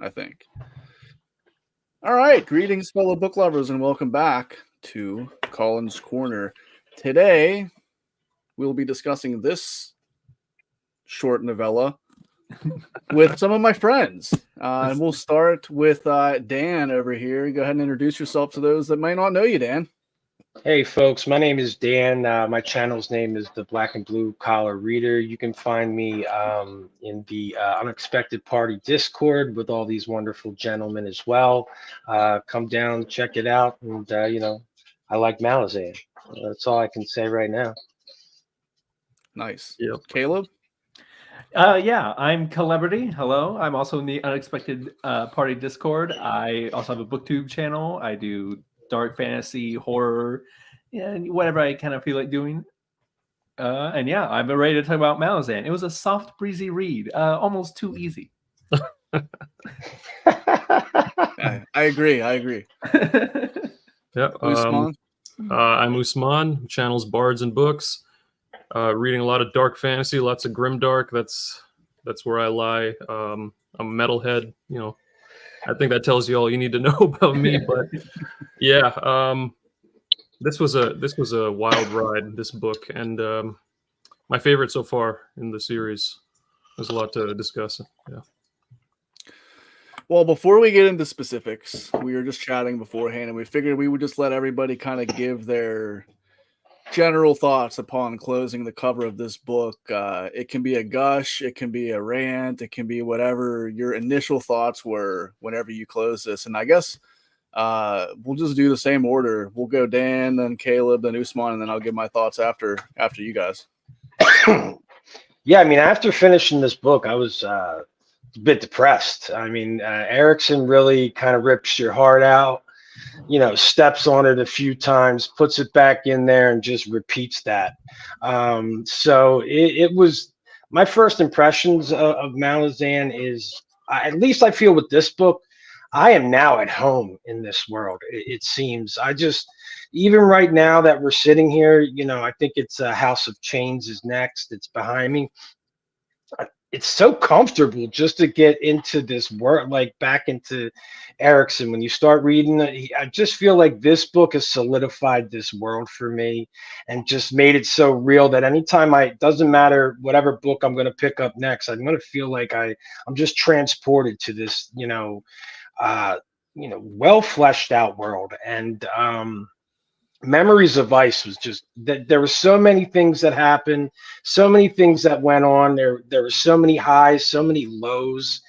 I think. All right, greetings, fellow book lovers, and welcome back to Colin's Corner. Today, we'll be discussing this short novella with some of my friends. And we'll start with Dan over here. Go ahead and introduce yourself to those that might not know you, Dan. Hey folks, my name is Dan. My channel's name is the Black and Blue Collar Reader. You can find me in the Unexpected Party Discord with all these wonderful gentlemen as well. Come down, check it out, and I like Malazan. That's all I can say right now. Nice. Yep. Caleb? Yeah, I'm Celebrity. Hello. I'm also in the Unexpected Party Discord. I also have a booktube channel. I do dark fantasy, horror, and whatever I kind of feel like doing. And yeah, I'm ready to talk about Malazan. It was a soft, breezy read, almost too easy. I agree. Yeah. Usman? I'm Usman. Channel's Bards and Books. Reading a lot of dark fantasy, lots of grimdark. That's where I lie. I'm a metalhead. I think that tells you all you need to know about me. But yeah, this was a wild ride. This book, and my favorite so far in the series. There's a lot to discuss. Yeah. Well, before we get into specifics, we were just chatting beforehand, and we figured we would just let everybody kind of give their general thoughts upon closing the cover of this book. It can be a gush, it can be a rant, it can be whatever your initial thoughts were whenever you close this. And I guess we'll just do the same order. We'll go Dan, then Caleb, then Usman, and then I'll give my thoughts after you guys. Yeah, I mean, after finishing this book, I was a bit depressed. I mean, Erickson really kind of rips your heart out. Steps on it a few times, puts it back in there, and just repeats that. So it was my first impressions of Malazan is, at least I feel with this book, I am now at home in this world. It seems. Even right now that we're sitting here, I think it's House of Chains is next. It's behind me. It's so comfortable just to get into this world, like back into Erickson. When you start reading it, I just feel like this book has solidified this world for me and just made it so real that anytime doesn't matter whatever book I'm going to pick up next, I'm going to feel like I'm just transported to this, well fleshed out world. And Memories of Ice was just that there were so many things that happened, so many things that went on. There were so many highs, so many lows.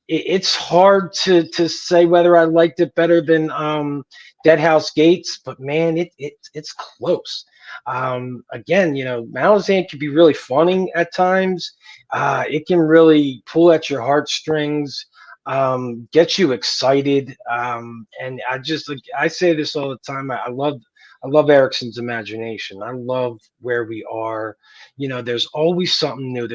It's hard to say whether I liked it better than Dead House Gates, but man, it's close. Again, Malazan can be really funny at times. It can really pull at your heartstrings. Get you excited, and I say this all the time. I love Erickson's imagination. I love where we are. There's always something new.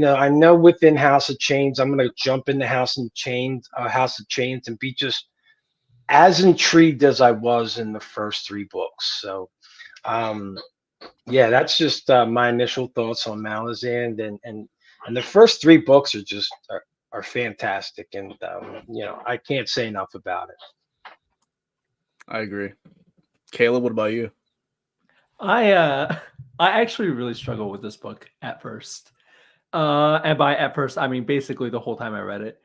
I know within House of Chains, I'm gonna jump into House of Chains, and be just as intrigued as I was in the first three books. So, yeah, that's just my initial thoughts on Malazan, and the first three books are fantastic, and I can't say enough about it. I agree. Caleb, what about you? I actually really struggled with this book at first. And by at first, I mean basically the whole time I read it.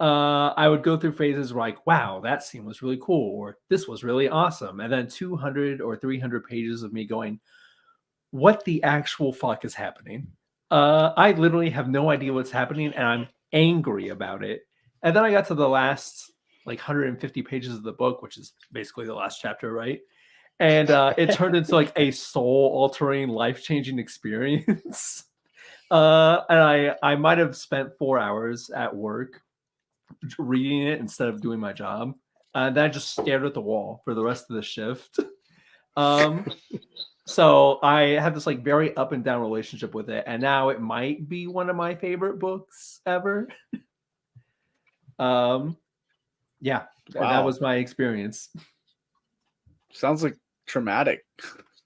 I would go through phases where like, wow, that scene was really cool, or this was really awesome. And then 200 or 300 pages of me going, what the actual fuck is happening? I literally have no idea what's happening, and I'm angry about it. And then I got to the last like 150 pages of the book, which is basically the last chapter, right? And it turned into like a soul-altering, life-changing experience. And I might have spent 4 hours at work reading it instead of doing my job. And then I just stared at the wall for the rest of the shift. So I have this like very up and down relationship with it, and now it might be one of my favorite books ever. Yeah, wow. That was my experience. Sounds like traumatic.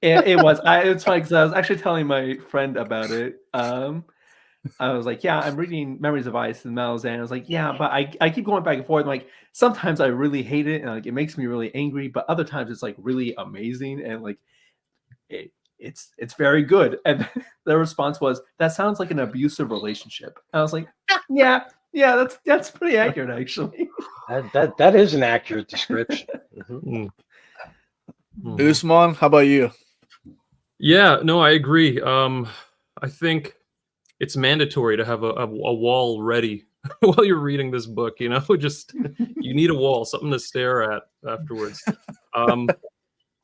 It was. It's funny because I was actually telling my friend about it. I was like, yeah, I'm reading Memories of Ice and Malazan. I was like, yeah, but I keep going back and forth. Like sometimes I really hate it and like it makes me really angry, but other times it's like really amazing and like it's very good. And their response was, that sounds like an abusive relationship. I was like, yeah, that's pretty accurate actually. That is an accurate description. Mm. Mhm. Usman, how about you? Yeah, no, I agree. I think it's mandatory to have a wall ready while you're reading this book. You know, just you need a wall, something to stare at afterwards.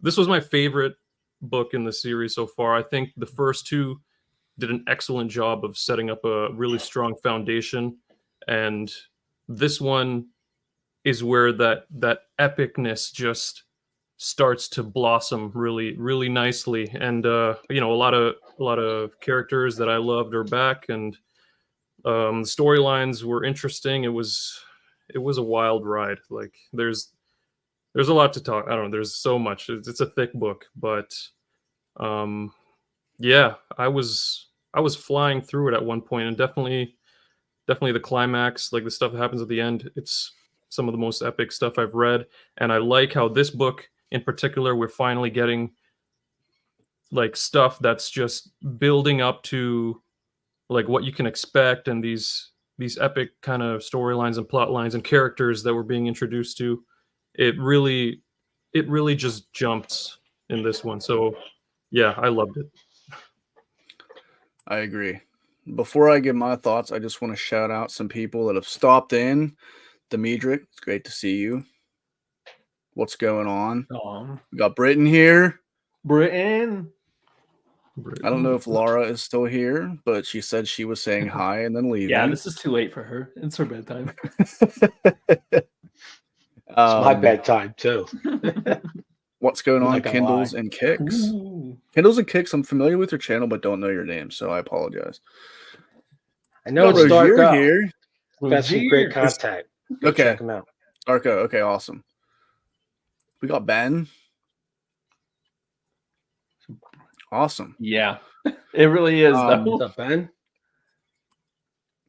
This was my favorite book in the series so far. I think the first two did an excellent job of setting up a really strong foundation, and this one is where that epicness just starts to blossom really nicely. And you know, a lot of characters that I loved are back, and the storylines were interesting. It was a wild ride. Like there's a lot to talk. I don't know. There's so much. It's a thick book, but yeah, I was flying through it at one point, and definitely the climax, like the stuff that happens at the end. It's some of the most epic stuff I've read, and I like how this book in particular, we're finally getting like stuff that's just building up to like what you can expect, and these epic kind of storylines and plot lines and characters that we're being introduced to. It really just jumps in this one. So yeah, I loved it. I agree. Before I give my thoughts, I just want to shout out some people that have stopped in. Demetric, it's great to see you. What's going on? We got Britton here. Britain. I don't know if Laura is still here, but she said she was saying hi and then leaving. Yeah, this is too late for her. It's her bedtime. It's my bedtime too. What's going on, Like a Kindles lie. and Kicks? Ooh. Kindles and Kicks, I'm familiar with your channel, but don't know your name, so I apologize. I know Got it's Rozier Darko. here. Got some great contact. Go Okay. check them out. Darko, okay, awesome. We got Ben. Awesome. Yeah, it really is though. What's up, Ben?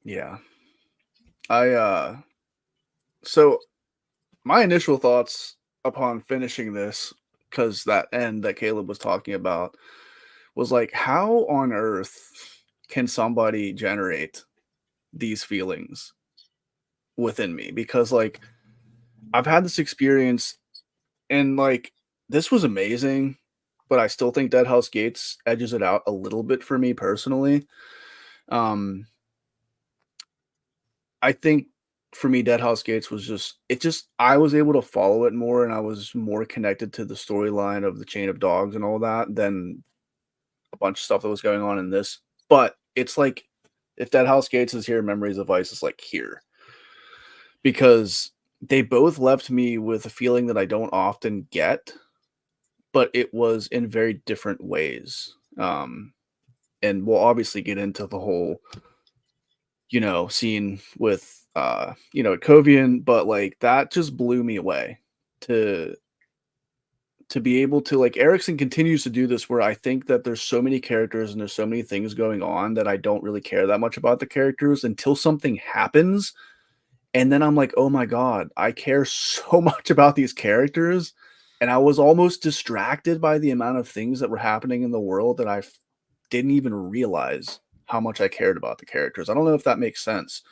Yeah. So my initial thoughts upon finishing this, because that end that Caleb was talking about, was like, how on earth can somebody generate these feelings within me? Because like I've had this experience and like this was amazing, but I still think Dead House Gates edges it out a little bit for me personally. I think for me, Dead House Gates was I was able to follow it more, and I was more connected to the storyline of the Chain of Dogs and all that than a bunch of stuff that was going on in this. But it's like, if Dead House Gates is here, Memories of Ice is like here. Because they both left me with a feeling that I don't often get, but it was in very different ways. And we'll obviously get into the whole, scene with, Covian, but like that just blew me away to be able to, like, Erickson continues to do this where I think that there's so many characters and there's so many things going on that I don't really care that much about the characters until something happens. And then I'm like, oh my God, I care so much about these characters. And I was almost distracted by the amount of things that were happening in the world that I didn't even realize how much I cared about the characters. I don't know if that makes sense.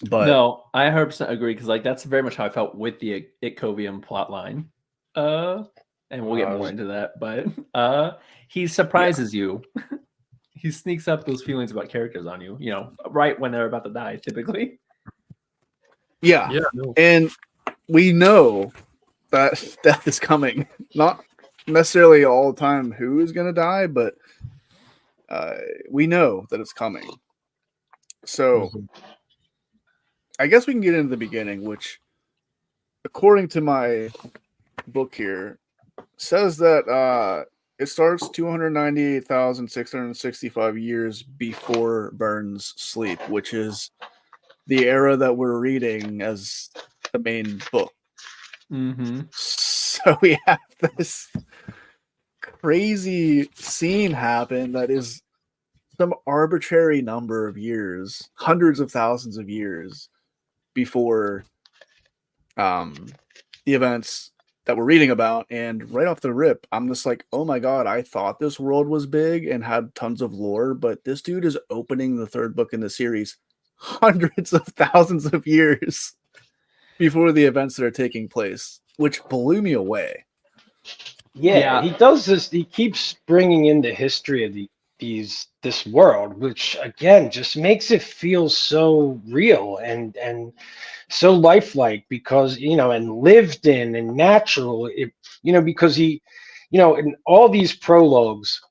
But no, I 100% agree, because like that's very much how I felt with the Itkovian plot line. And we'll get more into that, but he surprises you. He sneaks up those feelings about characters on you, right when they're about to die, typically. Yeah. No. And we know that death is coming. Not necessarily all the time who is going to die, but we know that it's coming. So I guess we can get into the beginning, which, according to my book here, says that it starts 298,665 years before Burns' sleep, which is the era that we're reading as the main book. Mm-hmm. So we have this crazy scene happen that is some arbitrary number of years, hundreds of thousands of years before the events that we're reading about. And right off the rip, I'm just like, oh my god, I thought this world was big and had tons of lore, but this dude is opening the third book in the series hundreds of thousands of years before the events that are taking place, which blew me away. Yeah, he does this. He keeps bringing in the history of this world, which again just makes it feel so real and so lifelike, because and lived in and natural. Because he, in all these prologues,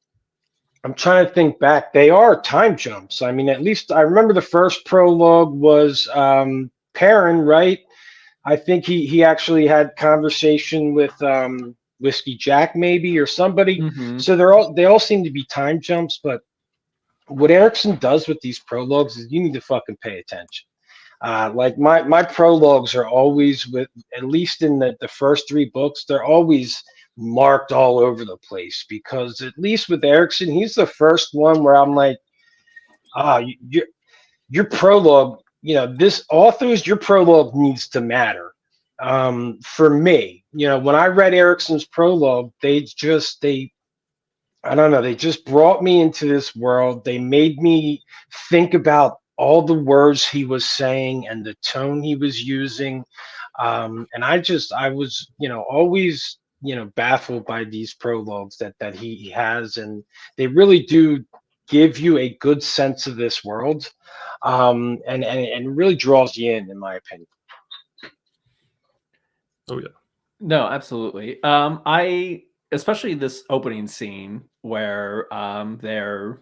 I'm trying to think back. They are time jumps. I mean, at least I remember the first prologue was Perrin, right? I think he actually had conversation with Whiskey Jack maybe, or somebody. So they all seem to be time jumps. But what Erikson does with these prologues is you need to fucking pay attention. Like my prologues are always, with at least in the first 3 books, they're always marked all over the place, because at least with Erikson, he's the first one where I'm like, your prologue, this authors, your prologue needs to matter. For me, when I read Erikson's prologue, they just brought me into this world. They made me think about all the words he was saying and the tone he was using. And I was, always, baffled by these prologues that he has, and they really do give you a good sense of this world, and really draws you in my opinion. Oh yeah. No, absolutely. Especially this opening scene where they're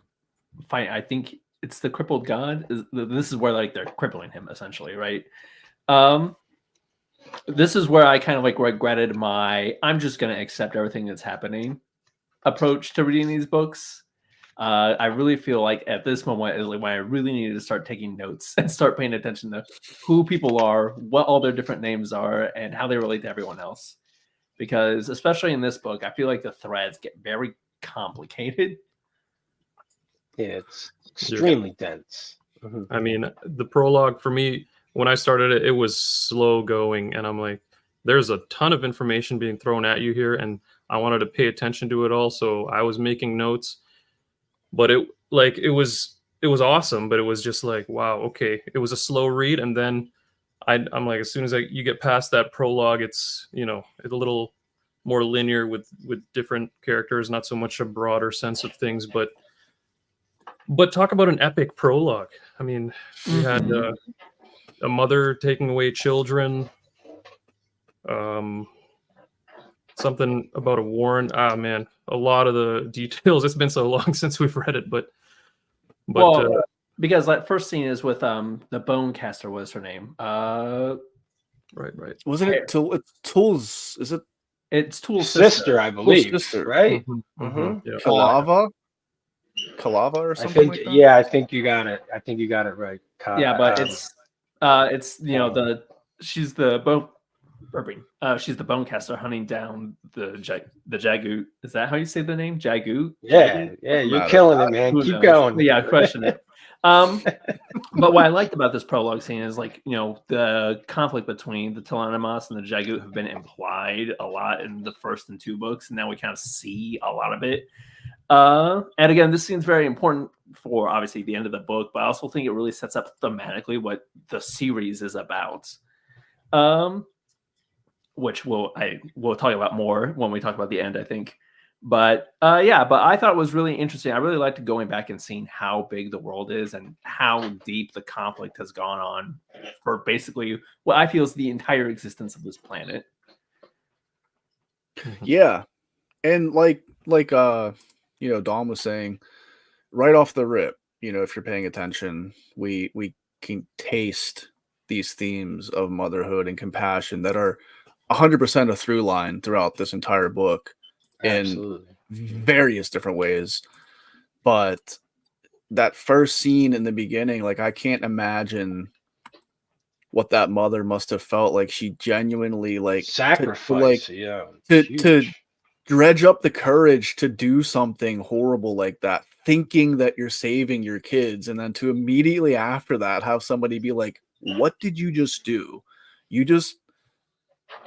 fighting. I think it's the crippled god. This is where like they're crippling him essentially, right? This is where I kind of like regretted my I'm just going to accept everything that's happening approach to reading these books. I really feel like at this moment is like when I really needed to start taking notes and start paying attention to who people are, what all their different names are, and how they relate to everyone else. Because especially in this book, I feel like the threads get very complicated. Yeah, it's extremely dense. I mean, the prologue for me, when I started it, it was slow going, and I'm like, there's a ton of information being thrown at you here, and I wanted to pay attention to it all, so I was making notes. But it was awesome, but it was just like, wow, okay. It was a slow read, and then I'm like, as soon as you get past that prologue, it's it's a little more linear with different characters, not so much a broader sense of things. But talk about an epic prologue. I mean, we had a mother taking away children. Something about a warren. Man, a lot of the details. It's been so long since we've read it, but because that first scene is with the bone caster. What's her name? Right. Wasn't it Tool's? Is it? It's Tool's sister, I believe. Sister, right? Yeah. Kalava or something. I think, yeah, I think you got it. I think you got it right. Yeah, but it's she's the bone. She's the bone caster hunting down the Jagoot. Is that how you say the name? Jagoot? Yeah, you're killing it, man. Keep going. Yeah, question it. But what I liked about this prologue scene is like, the conflict between the T'lan Imass and the Jagoot have been implied a lot in the first and 2 books, and now we kind of see a lot of it. And again, this scene's very important for obviously the end of the book, but I also think it really sets up thematically what the series is about. Which we'll talk about more when we talk about the end, I think. But but I thought it was really interesting. I really liked going back and seeing how big the world is and how deep the conflict has gone on for basically what I feel is the entire existence of this planet. Yeah. And like Dom was saying, right off the rip, if you're paying attention, we can taste these themes of motherhood and compassion that are 100% a through line throughout this entire book. Absolutely. In various different ways. But that first scene in the beginning, like, I can't imagine what that mother must have felt like. She genuinely sacrifice, to dredge up the courage to do something horrible like that thinking that you're saving your kids, and then to immediately after that have somebody be like, what did you just do? You just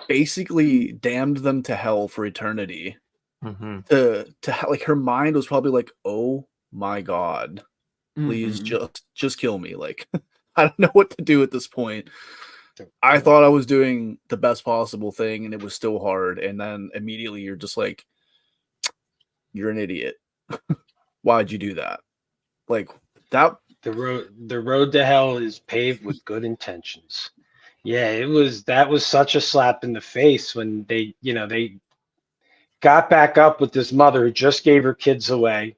basically damned them to hell for eternity. To like, her mind was probably like, oh my god, please just kill me. Like, I don't know what to do at this point. I thought I was doing the best possible thing, and it was still hard. And then immediately you're just like, you're an idiot. Why'd you do that? Like, that. The road to hell is paved with good intentions. Yeah, that was such a slap in the face when they got back up with this mother who just gave her kids away.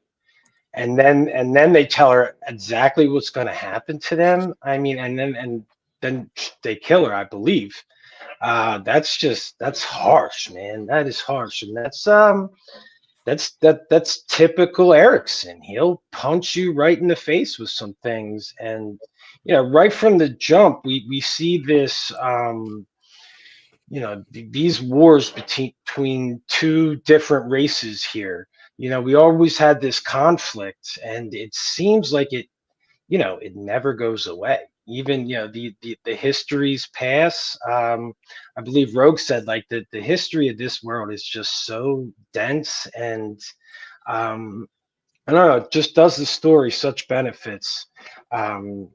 And then they tell her exactly what's going to happen to them. I mean, and then they kill her, I believe. That's harsh, man. That is harsh, and that's typical Erickson. He'll punch you right in the face with some things, and right from the jump, we see this. These wars between two different races here. We always had this conflict, and it seems like it never goes away. Even the histories pass. I believe Rogue said like the history of this world is just so dense, and I don't know, it just does the story such benefits. And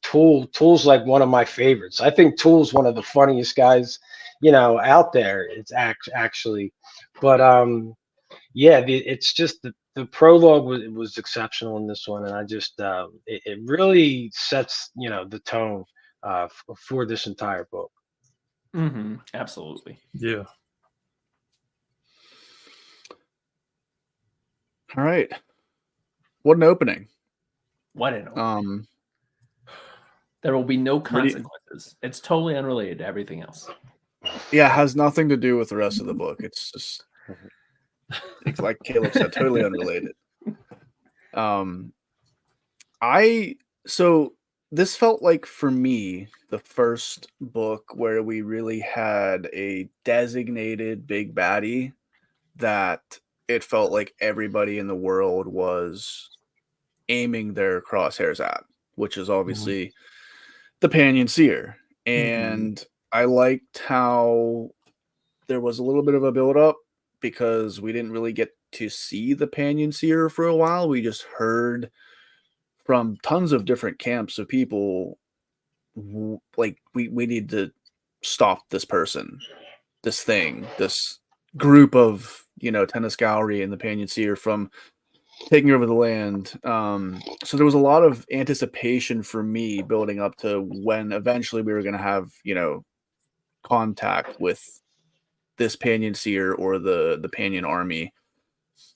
Tool's like one of my favorites. I think Tool's one of the funniest guys out there. It's actually, but it's just the prologue was exceptional in this one, and I just it really sets the tone for this entire book. Absolutely. Yeah. All right. What an opening. What an opening. There will be no consequences. It's totally unrelated to everything else. Yeah, it has nothing to do with the rest of the book. It's just, it's like Caleb said, totally unrelated. So this felt like, for me, the first book where we really had a designated big baddie that it felt like everybody in the world was aiming their crosshairs at, which is obviously the Pannion Seer. And I liked how there was a little bit of a build-up, because we didn't really get to see the Pannion Seer for a while. We just heard from tons of different camps of people, like, we need to stop this person, this thing, this group of, Tennis and the Pannion Seer from taking over the land. So there was a lot of anticipation for me building up to when eventually we were going to have, contact with this Pannion Seer or the Pannion army.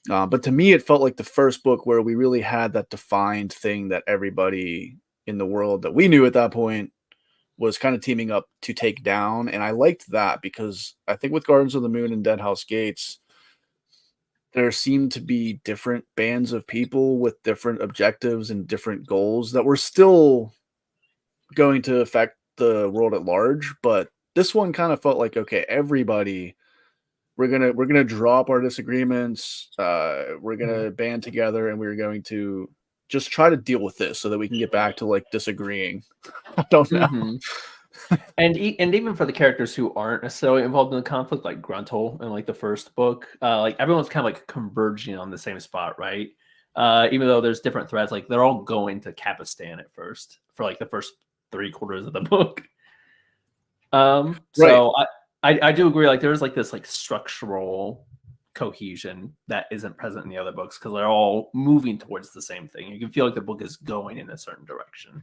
But to me, it felt like the first book where we really had that defined thing that everybody in the world that we knew at that point was kind of teaming up to take down. And I liked that, because I think with Gardens of the Moon and Deadhouse Gates, there seemed to be different bands of people with different objectives and different goals that were still going to affect the world at large. But this one kind of felt like, okay, everybody, we're gonna drop our disagreements. We're gonna band together, and we're going to just try to deal with this so that we can get back to like disagreeing. I don't know. And even for the characters who aren't necessarily involved in the conflict, like Gruntle in like the first book, like everyone's kind of like converging on the same spot, right? Even though there's different threads, like they're all going to Capustan at first for like the first 3/4 of the book. So I do agree. Like there's like this like structural cohesion that isn't present in the other books, because they're all moving towards the same thing. You can feel like the book is going in a certain direction.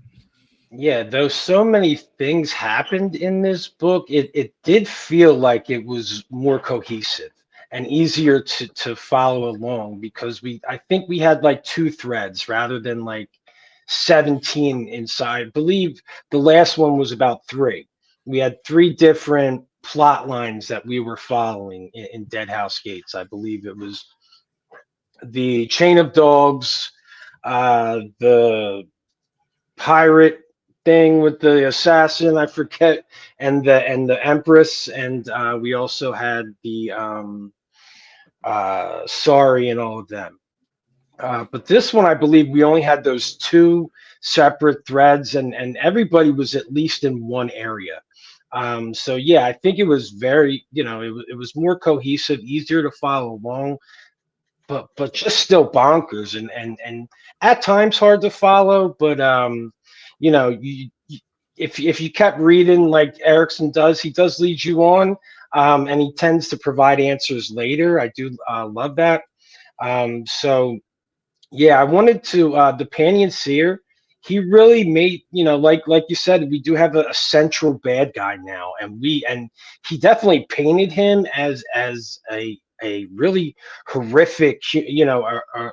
Yeah, though so many things happened in this book, it did feel like it was more cohesive and easier to follow along, because I think we had like 2 threads rather than like 17 inside. I believe the last one was about 3. We had 3 different plot lines that we were following in Deadhouse Gates. I believe it was the Chain of Dogs, the pirate thing with the assassin, I forget, and the Empress, and we also had the Sorry and all of them. But this one, I believe we only had those two separate threads, and everybody was at least in one area. So yeah, I think it was very, it was more cohesive, easier to follow along, but just still bonkers and at times hard to follow. But if you kept reading like Erickson does, he does lead you on, and he tends to provide answers later. I do love that. So yeah, I wanted to the Pannion Seer. He really made, like you said, we do have a central bad guy now, and he definitely painted him as a really horrific, a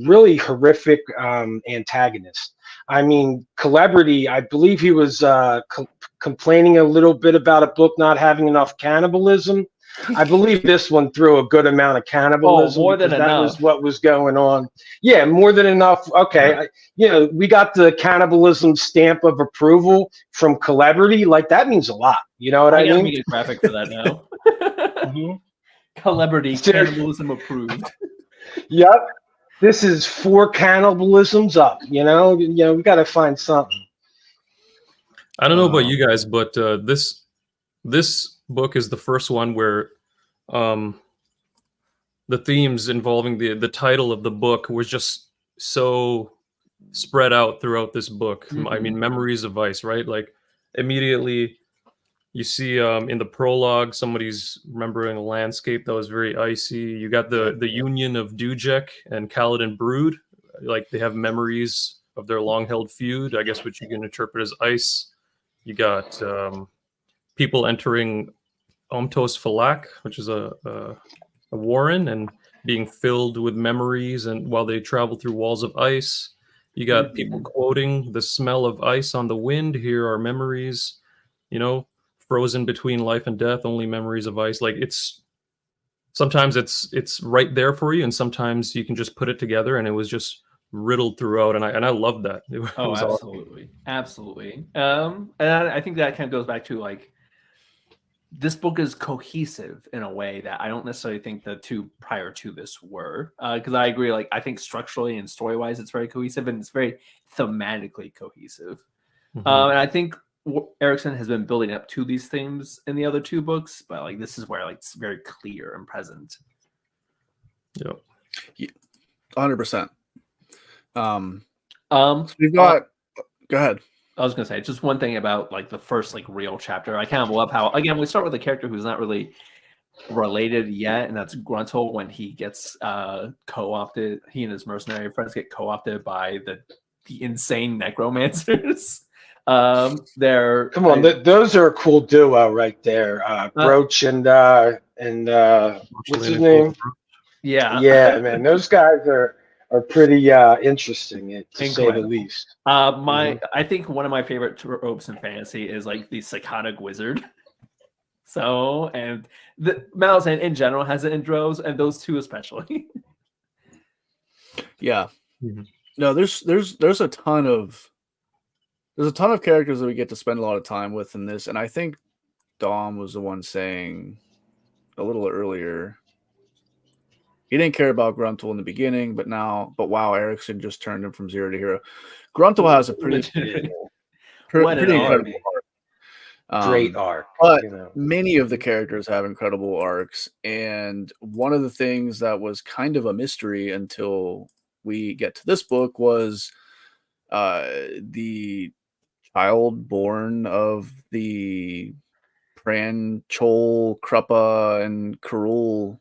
really horrific antagonist. I mean, Celebrity, I believe he was complaining a little bit about a book not having enough cannibalism. I believe this one threw a good amount of cannibalism. Oh, more than because that enough. was what was going on. Yeah, more than enough. Okay, we got the cannibalism stamp of approval from Celebrity. Like, that means a lot. You know what I gotta mean? make a graphic for that now. Mhm. Celebrity cannibalism approved. Yep. This is 4 cannibalisms up. We got to find something. I don't know about you guys, but this book is the first one where the themes involving the title of the book was just so spread out throughout this book. I mean, memories of ice, right? Like, immediately you see in the prologue somebody's remembering a landscape that was very icy. You got the union of Dujek and Kaladin Brood, like they have memories of their long-held feud, I guess, which you can interpret as ice. You got people entering Omtos Falak, which is a warren, and being filled with memories, and while they travel through walls of ice. You got people quoting the smell of ice on the wind. Here are memories, frozen between life and death, only memories of ice. Like, sometimes it's right there for you, and sometimes you can just put it together, and it was just riddled throughout, and I love that. It was absolutely awesome. Absolutely. And I think that kind of goes back to, like, this book is cohesive in a way that I don't necessarily think the two prior to this were, because I agree, like, I think structurally and story-wise it's very cohesive, and it's very thematically cohesive. And I think Erickson has been building up to these themes in the other two books, but like this is where, like, it's very clear and present. Yeah, 100%. So we've got. Go ahead. I was gonna say just one thing about, like, the first, like, real chapter. I kind of love how, again, we start with a character who's not really related yet, and that's Gruntle. When he gets co-opted, he and his mercenary friends get co-opted by the insane necromancers. Those are a cool duo right there. Broach and what's his name? Yeah, man, those guys are pretty interesting, to say the least. I think one of my favorite tropes in fantasy is, like, the psychotic wizard. So, and the Malazan in general has it in droves, and those two especially. Yeah. No, there's a ton of characters that we get to spend a lot of time with in this, and I think Dom was the one saying a little earlier he didn't care about Gruntle in the beginning, but wow, Erickson just turned him from 0 to hero. Gruntle has a pretty incredible arc. Great arc. But many of the characters have incredible arcs, and one of the things that was kind of a mystery until we get to this book was the child born of the Pran, Chol, Kruppe, and Karul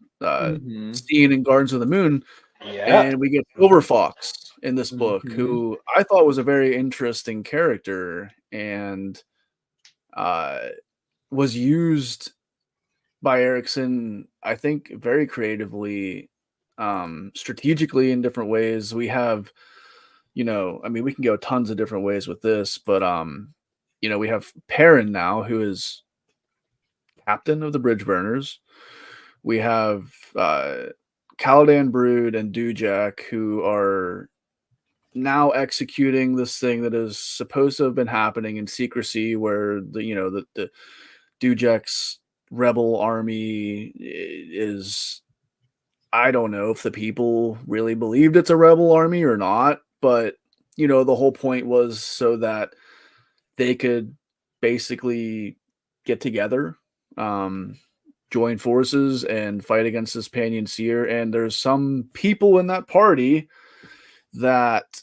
scene in Gardens of the Moon. Yeah. And we get Silverfox in this book, who I thought was a very interesting character, and was used by Erickson, I think, very creatively, strategically in different ways. We have, we can go tons of different ways with this, but we have Perrin now, who is captain of the Bridge Burners. We have Kaladin Brood and Dujek, who are now executing this thing that is supposed to have been happening in secrecy, where the Dujek's rebel army is I don't know if the people really believed it's a rebel army or not, but the whole point was so that they could basically get together, join forces, and fight against this Pannion Seer. And there's some people in that party that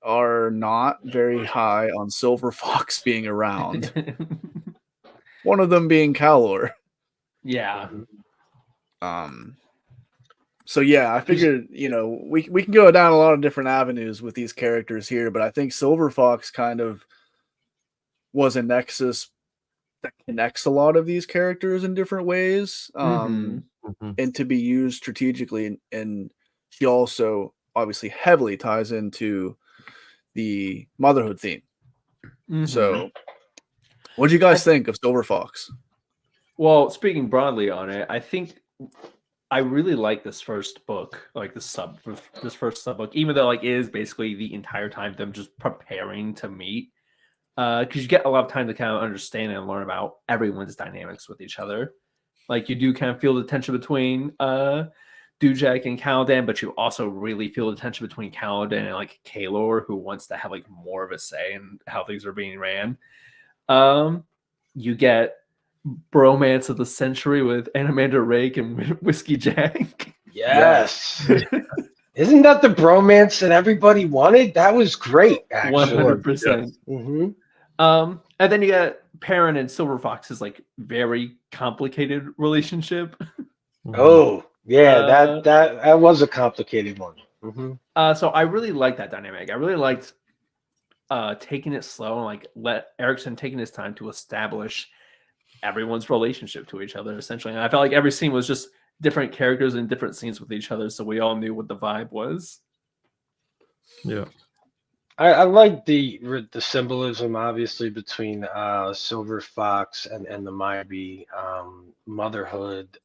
are not very high on Silver Fox being around. One of them being Calor. Yeah. So yeah, I figured, we can go down a lot of different avenues with these characters here, but I think Silver Fox kind of was a nexus that connects a lot of these characters in different ways, and to be used strategically. And she also obviously heavily ties into the motherhood theme. So what do you guys think of Silver Fox? Well, speaking broadly on it, I think I really like this first book, like this first sub book, even though like it is basically the entire time them just preparing to meet, because you get a lot of time to kind of understand and learn about everyone's dynamics with each other. Like you do kind of feel the tension between Dujek and Caladan, but you also really feel the tension between Caladan and like Kalor, who wants to have like more of a say in how things are being ran. You get bromance of the century with Animander Rake and Whiskey Jack. Yes. Isn't that the bromance that everybody wanted? That was great, actually. 100%. Yes. And then you got Perrin and Silver Fox's like very complicated relationship. Oh, yeah, that was a complicated one. So I really liked that dynamic. I really liked taking it slow and like let Erickson taking his time to establish everyone's relationship to each other, essentially. And I felt like every scene was just different characters and different scenes with each other, so we all knew what the vibe was. Yeah. I like the symbolism, obviously, between Silver Fox and the Maybe, motherhood,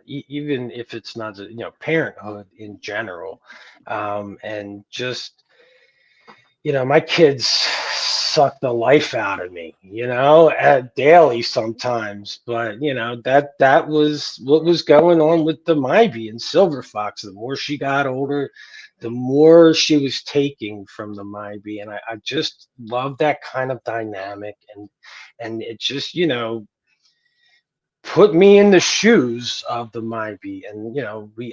even if it's not, parenthood in general, and just, my kids suck the life out of me, daily sometimes. But that was what was going on with the Maybe and Silver Fox. The more she got older, the more she was taking from the Maybe, and I just love that kind of dynamic, and it just put me in the shoes of the Maybe, and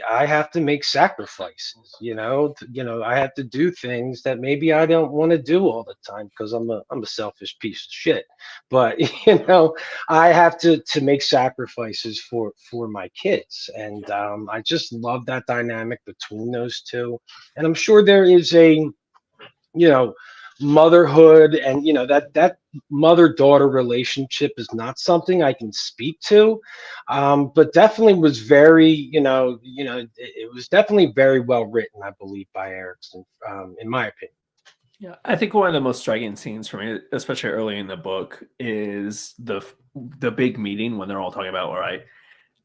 I have to make sacrifices. I have to do things that maybe I don't want to do all the time because I'm a selfish piece of shit. But I have to make sacrifices for my kids, and I just love that dynamic between those two. And I'm sure there is a motherhood, and that mother-daughter relationship is not something I can speak to, but definitely was very it was definitely very well written, I believe, by Erickson, in my opinion. Yeah, I think one of the most striking scenes for me, especially early in the book, is the big meeting when they're all talking about, all right,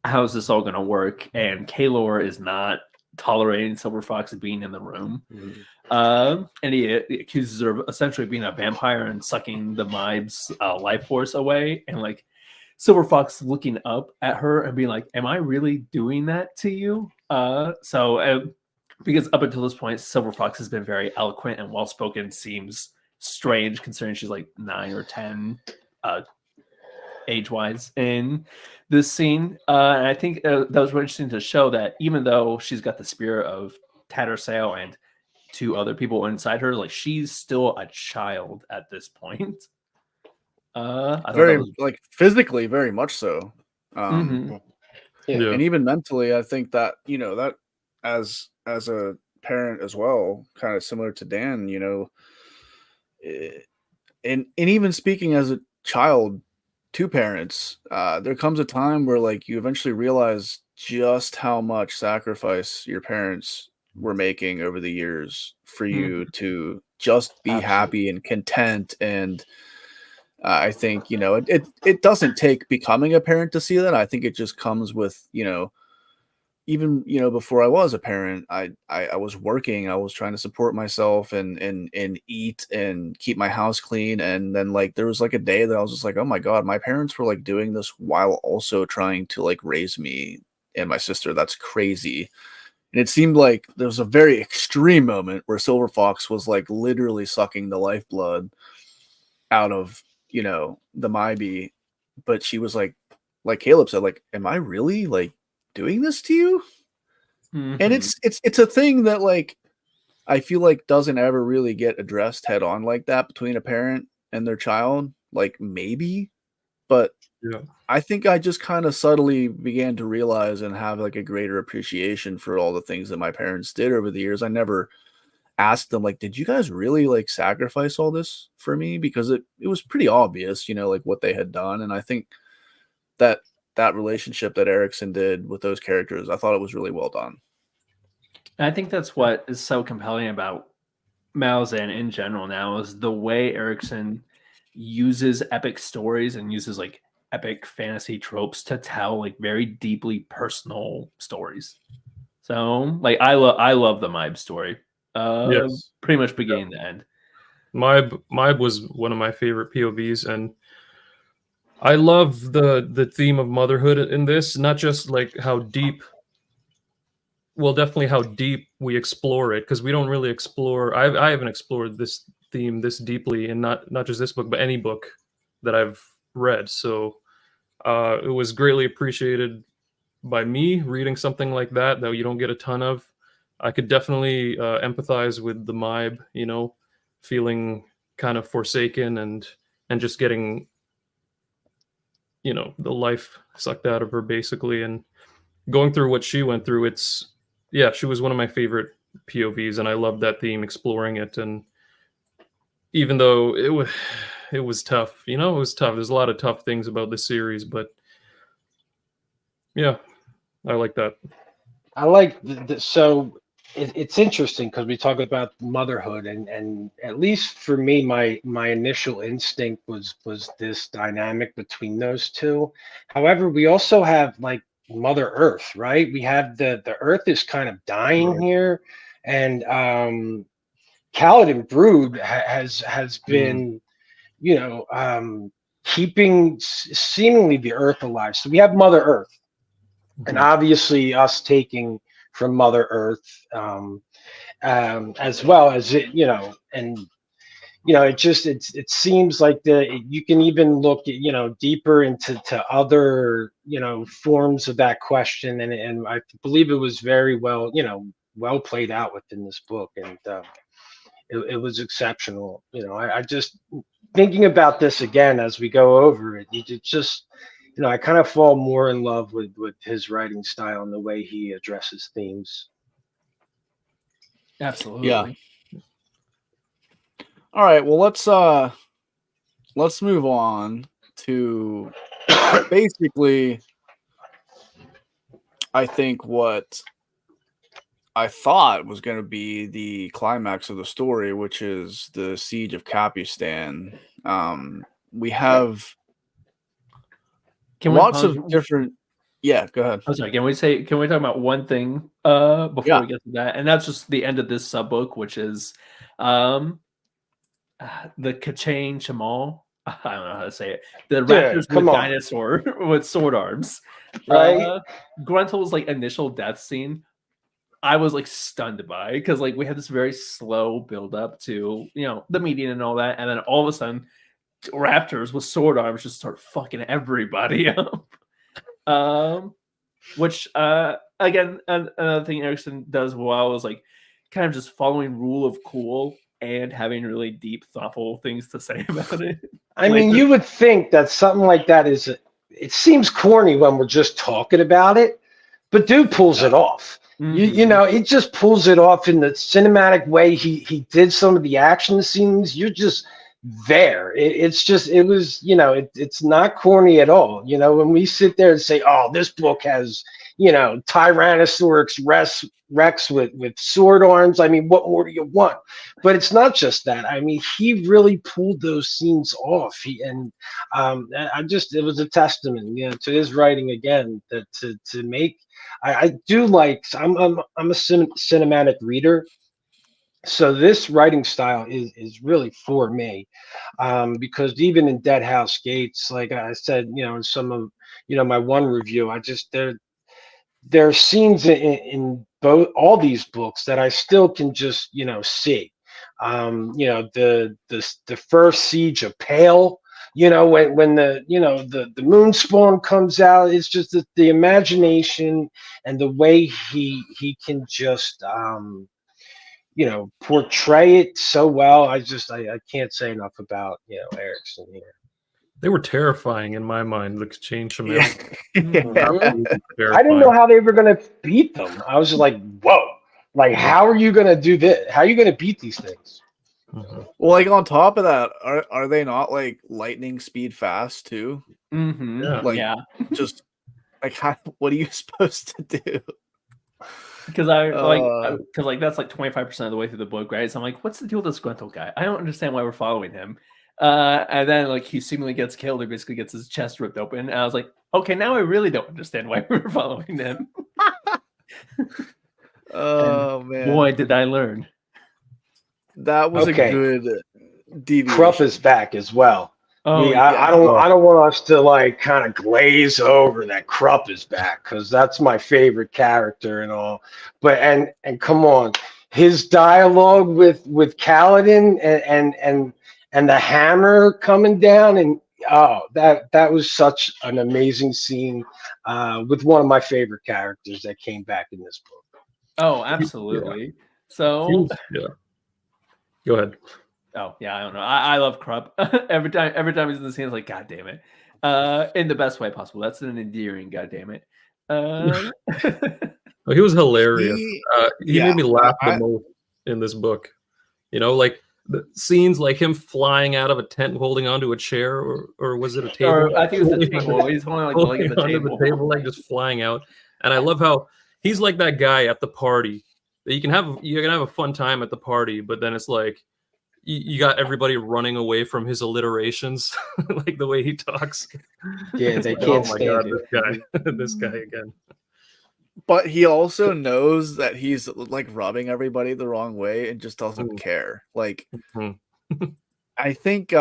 how's this all going to work? And Kalor is not tolerating Silver Fox being in the room. And he accuses her of essentially being a vampire and sucking the Mibes life force away. And like Silver Fox looking up at her and being like, am I really doing that to you? Because up until this point, Silver Fox has been very eloquent and well-spoken. Seems strange considering she's like 9 or 10 age-wise in this scene. And I think that was really interesting to show that even though she's got the spirit of Tattersail and 2 other people inside her, like she's still a child at this point. Very like physically, very much so. And even mentally, I think that that as a parent as well, kind of similar to Dan, and even speaking as a child to parents, there comes a time where like you eventually realize just how much sacrifice your parents were making over the years for you to just be happy and content. And I think it doesn't take becoming a parent to see that. I think it just comes with even before I was a parent, I was working, I was trying to support myself and eat and keep my house clean. And then like there was like a day that I was just like, oh my God, my parents were like doing this while also trying to like raise me and my sister. That's crazy. And it seemed like there was a very extreme moment where Silver Fox was like literally sucking the lifeblood out of, you know, the Maibi, but she was like Caleb said, like, am I really like doing this to you? Mhm. And it's a thing that like I feel like doesn't ever really get addressed head on like that between a parent and their child. Like maybe, but Yeah. I think I just kind of subtly began to realize and have like a greater appreciation for all the things that my parents did over the years. I never asked them like, did you guys really like sacrifice all this for me? Because it was pretty obvious, you know, like what they had done. And I think that relationship that Erickson did with those characters, I thought it was really well done. I think that's what is so compelling about Malazan in general now is the way Erickson uses epic stories and uses like epic fantasy tropes to tell like very deeply personal stories. So like I love the Mibe story. Yes. Pretty much beginning to end. Mibe was one of my favorite POVs, and I love the theme of motherhood in this, not just like how deep, well, definitely how deep we explore it, because we don't really explore. I haven't explored this theme this deeply, and not just this book, but any book that I've read. So it was greatly appreciated by me reading something like that you don't get a ton of. I could definitely empathize with the Mibe, you know, feeling kind of forsaken and just getting, you know, the life sucked out of her basically, and going through what she went through. It's, yeah, she was one of my favorite POVs, and I love that theme, exploring it. And even though it was tough, you know, it was tough. There's a lot of tough things about this series, but yeah, I like that. I like so it's interesting because we talk about motherhood, and at least for me, my initial instinct was this dynamic between those two. However, we also have like Mother Earth, right? We have the Earth is kind of dying here, and Kaladin Brood has been, you know, keeping seemingly the Earth alive. So we have Mother Earth. And obviously us taking from Mother Earth, as well as it, you know, and you know, it seems like you can even look at, you know, deeper into other, you know, forms of that question, and I believe it was very well, you know, well played out within this book, and it was exceptional. You know, I just thinking about this again as we go over it, it just, you know, I kind of fall more in love with his writing style and the way he addresses themes. Absolutely. Yeah. All right. Well, let's move on to basically, I think what I thought was going to be the climax of the story, which is the siege of Capustan. We have lots of different. Yeah, go ahead. I'm sorry. Can we talk about one thing before we get to that? And that's just the end of this subbook, which is the Kachane Chamal. I don't know how to say it. The raptors with dinosaur with sword arms. Right. Gruntel's like initial death scene, I was like stunned by, because like we had this very slow build up to, you know, the meeting and all that, and then all of a sudden raptors with sword arms just start fucking everybody up. Which again, another thing Erickson does well is like kind of just following rule of cool and having really deep, thoughtful things to say about it. I mean, you would think that something like that it seems corny when we're just talking about it, but dude pulls it off. You know, it just pulls it off in the cinematic way he did some of the action scenes. You're just there. It was, you know, it's not corny at all. You know, when we sit there and say, oh, this book has, you know, Tyrannosaurus Rex with sword arms. I mean, what more do you want? But it's not just that. I mean, he really pulled those scenes off. It was a testament, you know, to his writing again, that to make. I do like. I'm a cinematic reader. So this writing style is really for me, because even in Dead House Gates, like I said, you know, in some of, you know, my one review, there are scenes in all these books that I still can just, see. The first siege of Pale, when the moon spawn comes out, it's just the imagination and the way he can just portray it so well. I can't say enough about Erickson here. They were terrifying in my mind. The chain shaman. Yeah. I didn't know how they were going to beat them. I was just like, whoa, like, how are you going to do this? How are you going to beat these things? Mm-hmm. Well, like on top of that, are they not like lightning speed fast too? Mm-hmm. Yeah. Like, just like what are you supposed to do? Because that's like 25% of the way through the book, right? So I'm like, what's the deal with this Gruntle guy? I don't understand why we're following him. And then like he seemingly gets killed or basically gets his chest ripped open. And I was like, okay, now I really don't understand why we were following him. Oh man, boy, did I learn. That was a good deviation. Kruppe is back as well. Oh, I don't want us to like kind of glaze over that Kruppe is back, because that's my favorite character and all. But and come on, his dialogue with Kaladin and the hammer coming down, and that was such an amazing scene with one of my favorite characters that came back in this book. Oh, absolutely. So go ahead. Oh yeah, I don't know. I love Kruppe. every time he's in the scene, it's like, God damn it, in the best way possible. That's an endearing, God damn it. He was hilarious. He made me laugh the most in this book. Like the scenes like him flying out of a tent holding onto a chair, or was it a table? Or I think it was the table. He's holding like the leg of the table, like just flying out. And I love how he's like that guy at the party that you can have a fun time at the party, but then it's like you got everybody running away from his alliterations, like the way he talks. Yeah, they can't stand it. This guy again. But he also knows that he's like rubbing everybody the wrong way and just doesn't care. Like, I think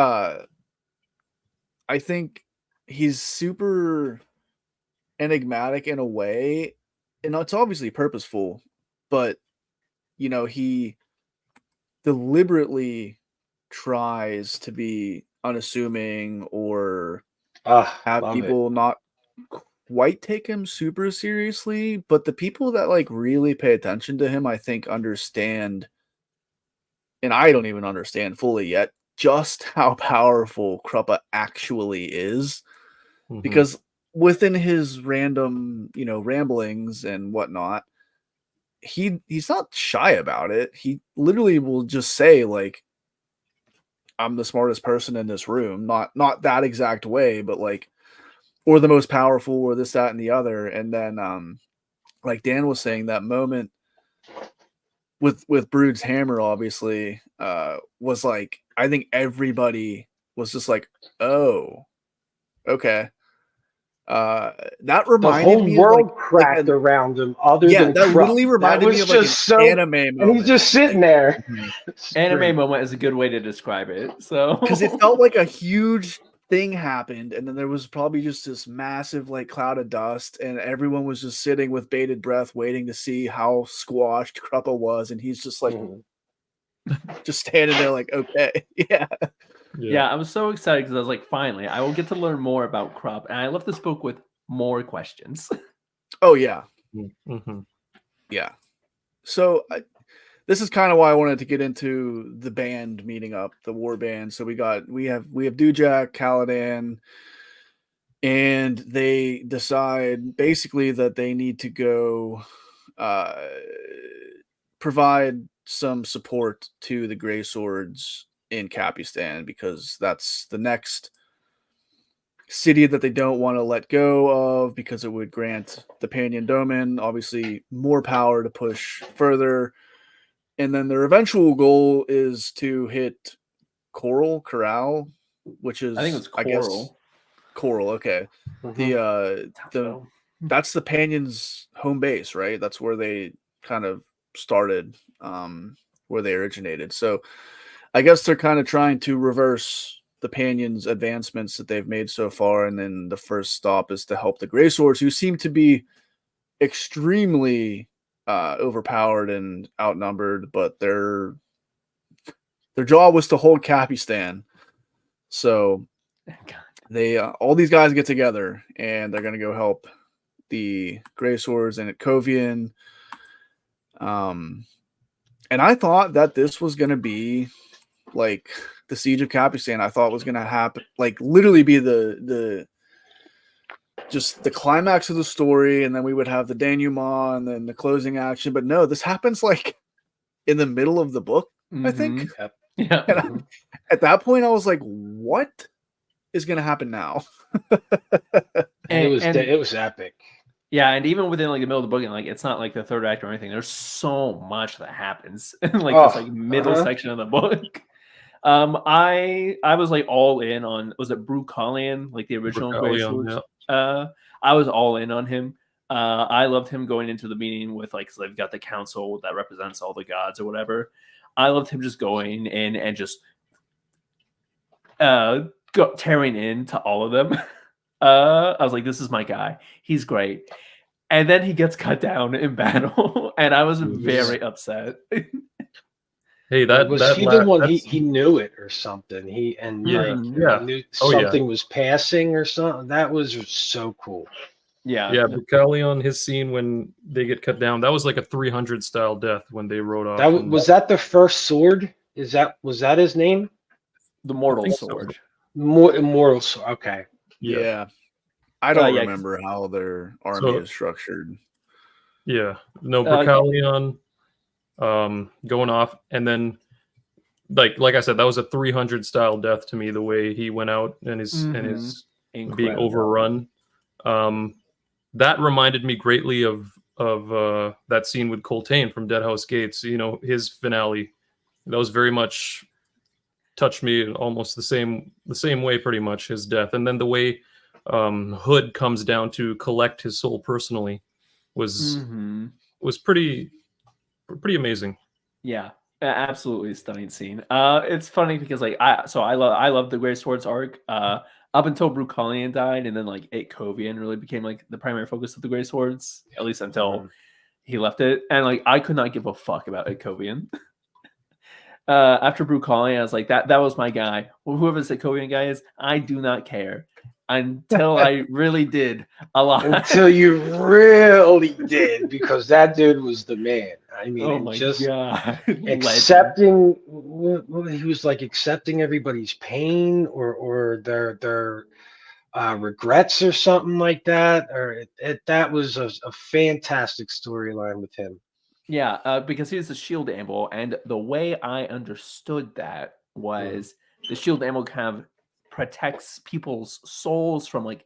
he's super enigmatic in a way, and it's obviously purposeful, but he deliberately tries to be unassuming or have people not quite take him super seriously, but the people that like really pay attention to him, I think, understand, and I don't even understand fully yet, just how powerful Kruppe actually is. Because within his random, ramblings and whatnot, he's not shy about it. He literally will just say like, I'm the smartest person in this room. Not that exact way, but like, or the most powerful, or this, that, and the other. And then like Dan was saying, that moment with Brood's hammer obviously was like, I think everybody was just like, oh, okay. That reminded me the whole world of cracked around him. Other than that Kruppe. literally reminded me of like an anime moment. And he's just sitting there. Anime moment is a good way to describe it. So because it felt like a huge thing happened, and then there was probably just this massive like cloud of dust, and everyone was just sitting with bated breath, waiting to see how squashed Kruppe was, and he's just like just standing there like, okay, yeah. I was so excited because I was like, finally, I will get to learn more about Kruppe, and I left this book with more questions. Oh yeah. Yeah. So this is kind of why I wanted to get into the band meeting up, the war band. So we have Dujak, Kaladin, and they decide basically that they need to go provide some support to the Grey Swords in Capustan, because that's the next city that they don't want to let go of, because it would grant the Pannion Domin obviously more power to push further. And then their eventual goal is to hit Corral, which is, I think it's Coral. I guess, Coral. Okay. That's the Pannion's home base, right? That's where they kind of started, where they originated. So I guess they're kind of trying to reverse the Pannion's advancements that they've made so far. And then the first stop is to help the Grey Swords, who seem to be extremely overpowered and outnumbered, but their job was to hold Capustan. So they all these guys get together and they're gonna go help the Grey Swords and Kovian. And I thought that this was gonna be like the Siege of Capustan. I thought was gonna happen, like literally be the just the climax of the story, and then we would have the denouement and then the closing action. But no, this happens like in the middle of the book, I think. Yep. Yeah. At that point, I was like, what is going to happen now? It was epic. Yeah, and even within like the middle of the book, and like it's not like the third act or anything. There's so much that happens in like this like middle section of the book. I was like all in on, was it Brucalion, like the original Grey Swords? Yeah. I was all in on him. I loved him going into the meeting with like, cause they've got the council that represents all the gods or whatever. I loved him just going in and just tearing into all of them. I was like, this is my guy. He's great. And then he gets cut down in battle, and I was very upset. Hey, the one he knew it or something. He knew something was passing or something. That was so cool. Yeah, Brucalion, his scene when they get cut down, that was like a 300 style death when they rode off. Was that the first sword? Was that his name? The Mortal Sword. Immortal Sword. Okay. Yeah. I don't remember how their army is structured. Yeah. No, Brucalion going off, and then like I said, that was a 300 style death to me, the way he went out and his Incredible. Being overrun. That reminded me greatly of that scene with Coltane from Deadhouse Gates. You know, his finale. That was very much touched me almost the same way, pretty much, his death. And then the way Hood comes down to collect his soul personally was pretty amazing. Yeah, absolutely stunning scene. It's funny because like I love the Grey Swords arc. Up until Brucalion died, and then like Kovian really became like the primary focus of the Grey Swords, at least until he left it. And like I could not give a fuck about Kovian. After Brucalion, I was like, that was my guy. Well, whoever this Kovian guy is, I do not care. Until I really did a lot. Until you really did, because that dude was the man. I mean, God. Accepting, he was like accepting everybody's pain or their regrets or something like that. Or that was a fantastic storyline with him. Yeah, because he was the shield amble, and the way I understood that was the shield amble kind of protects people's souls from like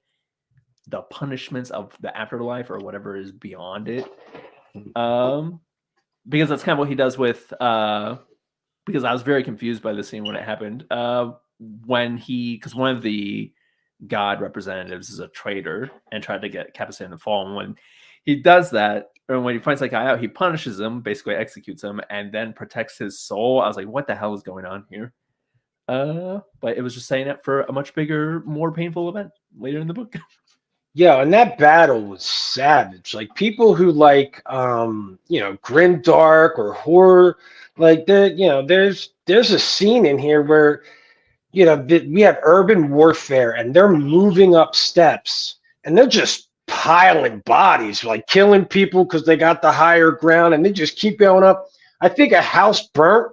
the punishments of the afterlife or whatever is beyond it. Because that's kind of what he does with because I was very confused by the scene when it happened. Because one of the god representatives is a traitor and tried to get Capustan to fall. And when he does that, or when he finds that guy out, he punishes him, basically executes him, and then protects his soul. I was like, what the hell is going on here? But it was just saying that for a much bigger, more painful event later in the book. Yeah, and that battle was savage. Like people who like grim dark or horror, like there's a scene in here where we have urban warfare and they're moving up steps and they're just piling bodies, like killing people because they got the higher ground, and they just keep going up. I think a house burnt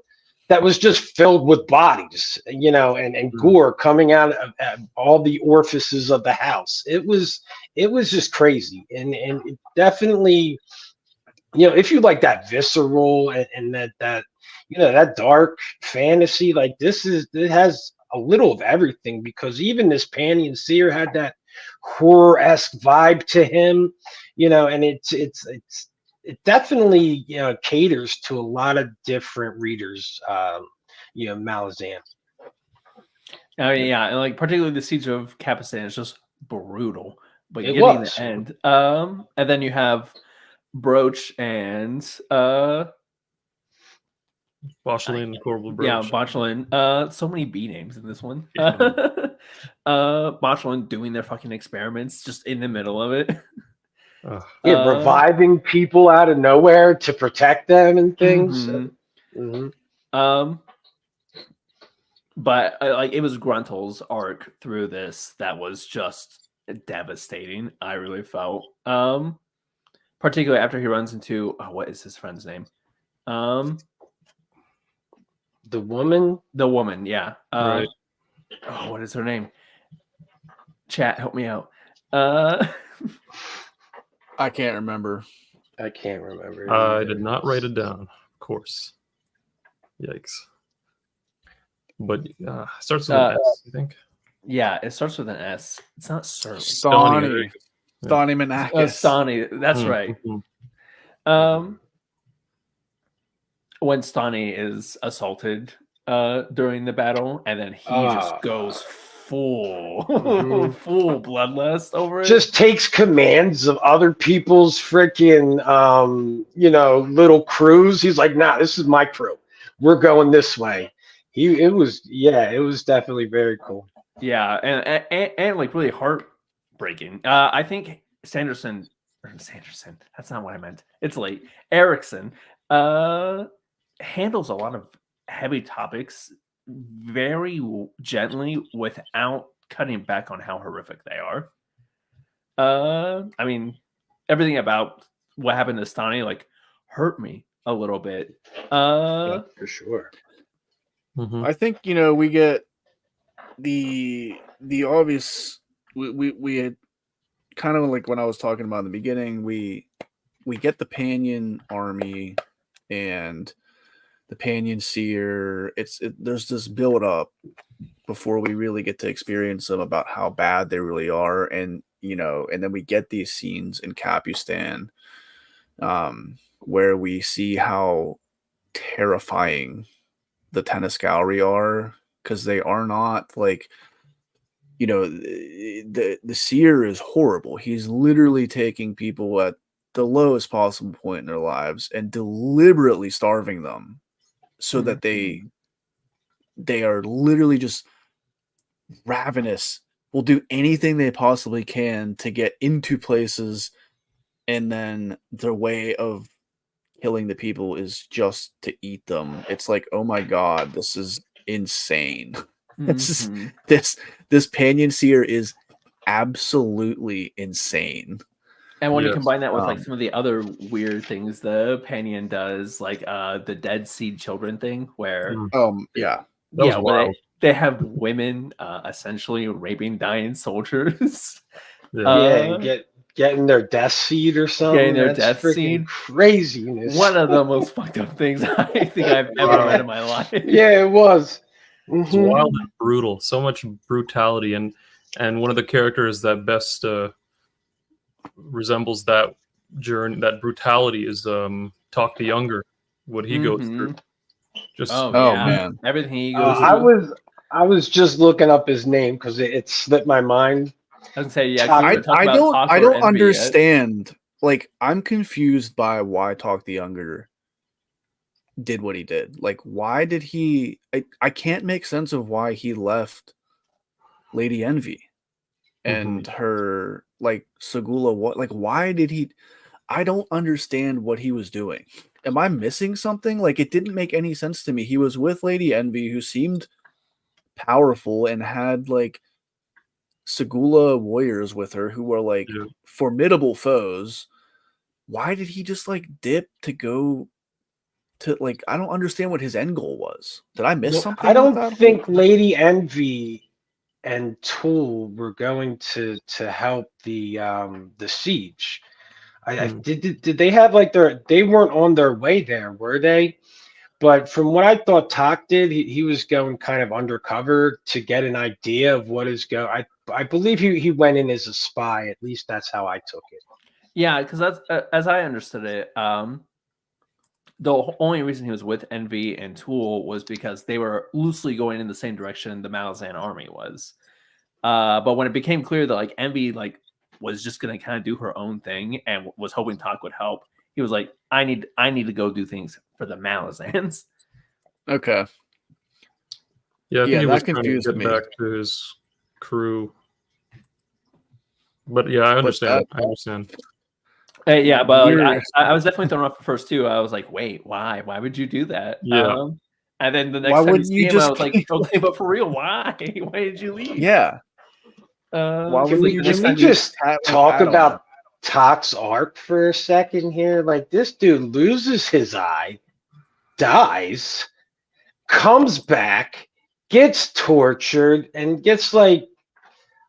that was just filled with bodies, and gore coming out of all the orifices of the house. It was just crazy. And it definitely, if you like that visceral and that dark fantasy, like it has a little of everything, because even this Pannion Seer had that horror-esque vibe to him, and it definitely caters to a lot of different readers. Malazan. I mean, yeah, and like particularly the Siege of Capustan is just brutal, but getting the end. And then you have Broach and Bochelin, Corporal Broach. Yeah, Bochelin. So many B names in this one. Bochelin doing their fucking experiments just in the middle of it. Yeah, reviving people out of nowhere to protect them and things. But like it was Gruntle's arc through this that was just devastating. I really felt, particularly after he runs into what is his friend's name? The woman. Yeah. Right. Oh, what is her name? Chat, help me out. I can't remember. I can't remember. I did not write it down, of course. Yikes. But starts with an S, I think. Yeah, it starts with an S. It's not Sir. Stani Manakis. Stani, that's right. When Stani is assaulted during the battle, and then he just goes full bloodlust over it. Just takes commands of other people's freaking little crews. He's like, nah, this is my crew. We're going this way. It was definitely very cool. Yeah, and like really heartbreaking. I think Sanderson, that's not what I meant. It's late. Erickson handles a lot of heavy topics very gently without cutting back on how horrific they are. I mean, everything about what happened to Stani like hurt me a little bit. Yeah, for sure. I think we get the obvious. We had kind of like when I was talking about in the beginning. We get the Pannion army and the Pannion Seer. There's this build up before we really get to experience them about how bad they really are, and and then we get these scenes in Capustan, where we see how terrifying the Tenniscalri are, because they are not like, the Seer is horrible. He's literally taking people at the lowest possible point in their lives and deliberately starving them so that they are literally just ravenous, will do anything they possibly can to get into places, and then their way of killing the people is just to eat them. It's like, oh my god, this is insane. This Pannion Seer is absolutely insane. And when you combine that with like some of the other weird things the Pannion does, like the Dead Seed Children thing, where wild. They have women essentially raping dying soldiers. Getting their death seed or something. Getting their death seed. Craziness. One of the most fucked up things I think I've ever read in my life. Yeah, it was. It's wild and brutal. So much brutality, and one of the characters that best resembles that journey, that brutality, is Talk the Younger. What he goes through. Just man, everything he goes through. I was just looking up his name because it slipped my mind. I was say, I don't understand. Like, I'm confused by why Talk the Younger did what he did. Like, why did he? I can't make sense of why he left Lady Envy and her, like, Segula. What? Like, why did he? I don't understand what he was doing. Am I missing something? Like, it didn't make any sense to me. He was with Lady Envy, who seemed powerful and had like Segula warriors with her who were like formidable foes. Why did he just like dip to go to, like, I don't understand what his end goal was. Did I miss something? I don't think Lady Envy and Tool were going to help the siege. Did they have like they weren't on their way there, were they? But from what I thought Tok did, he was going kind of undercover to get an idea of what is going. I believe he went in as a spy. At least that's how I took it. Yeah, because that's as I understood it. The only reason he was with Envy and Tool was because they were loosely going in the same direction the Malazan army was. But when it became clear that like Envy like was just going to kind of do her own thing and was hoping Tok would help, he was like, I need to go do things for the Malazans. Okay. Yeah, I think he was trying to get back to his crew. But yeah, I understand. Yeah, but like, Weird. I was definitely thrown off at first too. I was like, wait, why? Why would you do that? Yeah. And then the Why next time you wouldn't see you him, I just was like, keep, okay, but for real, why? Why did you leave? yeah. Why Because wouldn't like you the next Can just we time you, just pat one talk pat on him? about Tok's arc for a second here? Like, this dude loses his eye, dies, comes back, gets tortured, and gets like,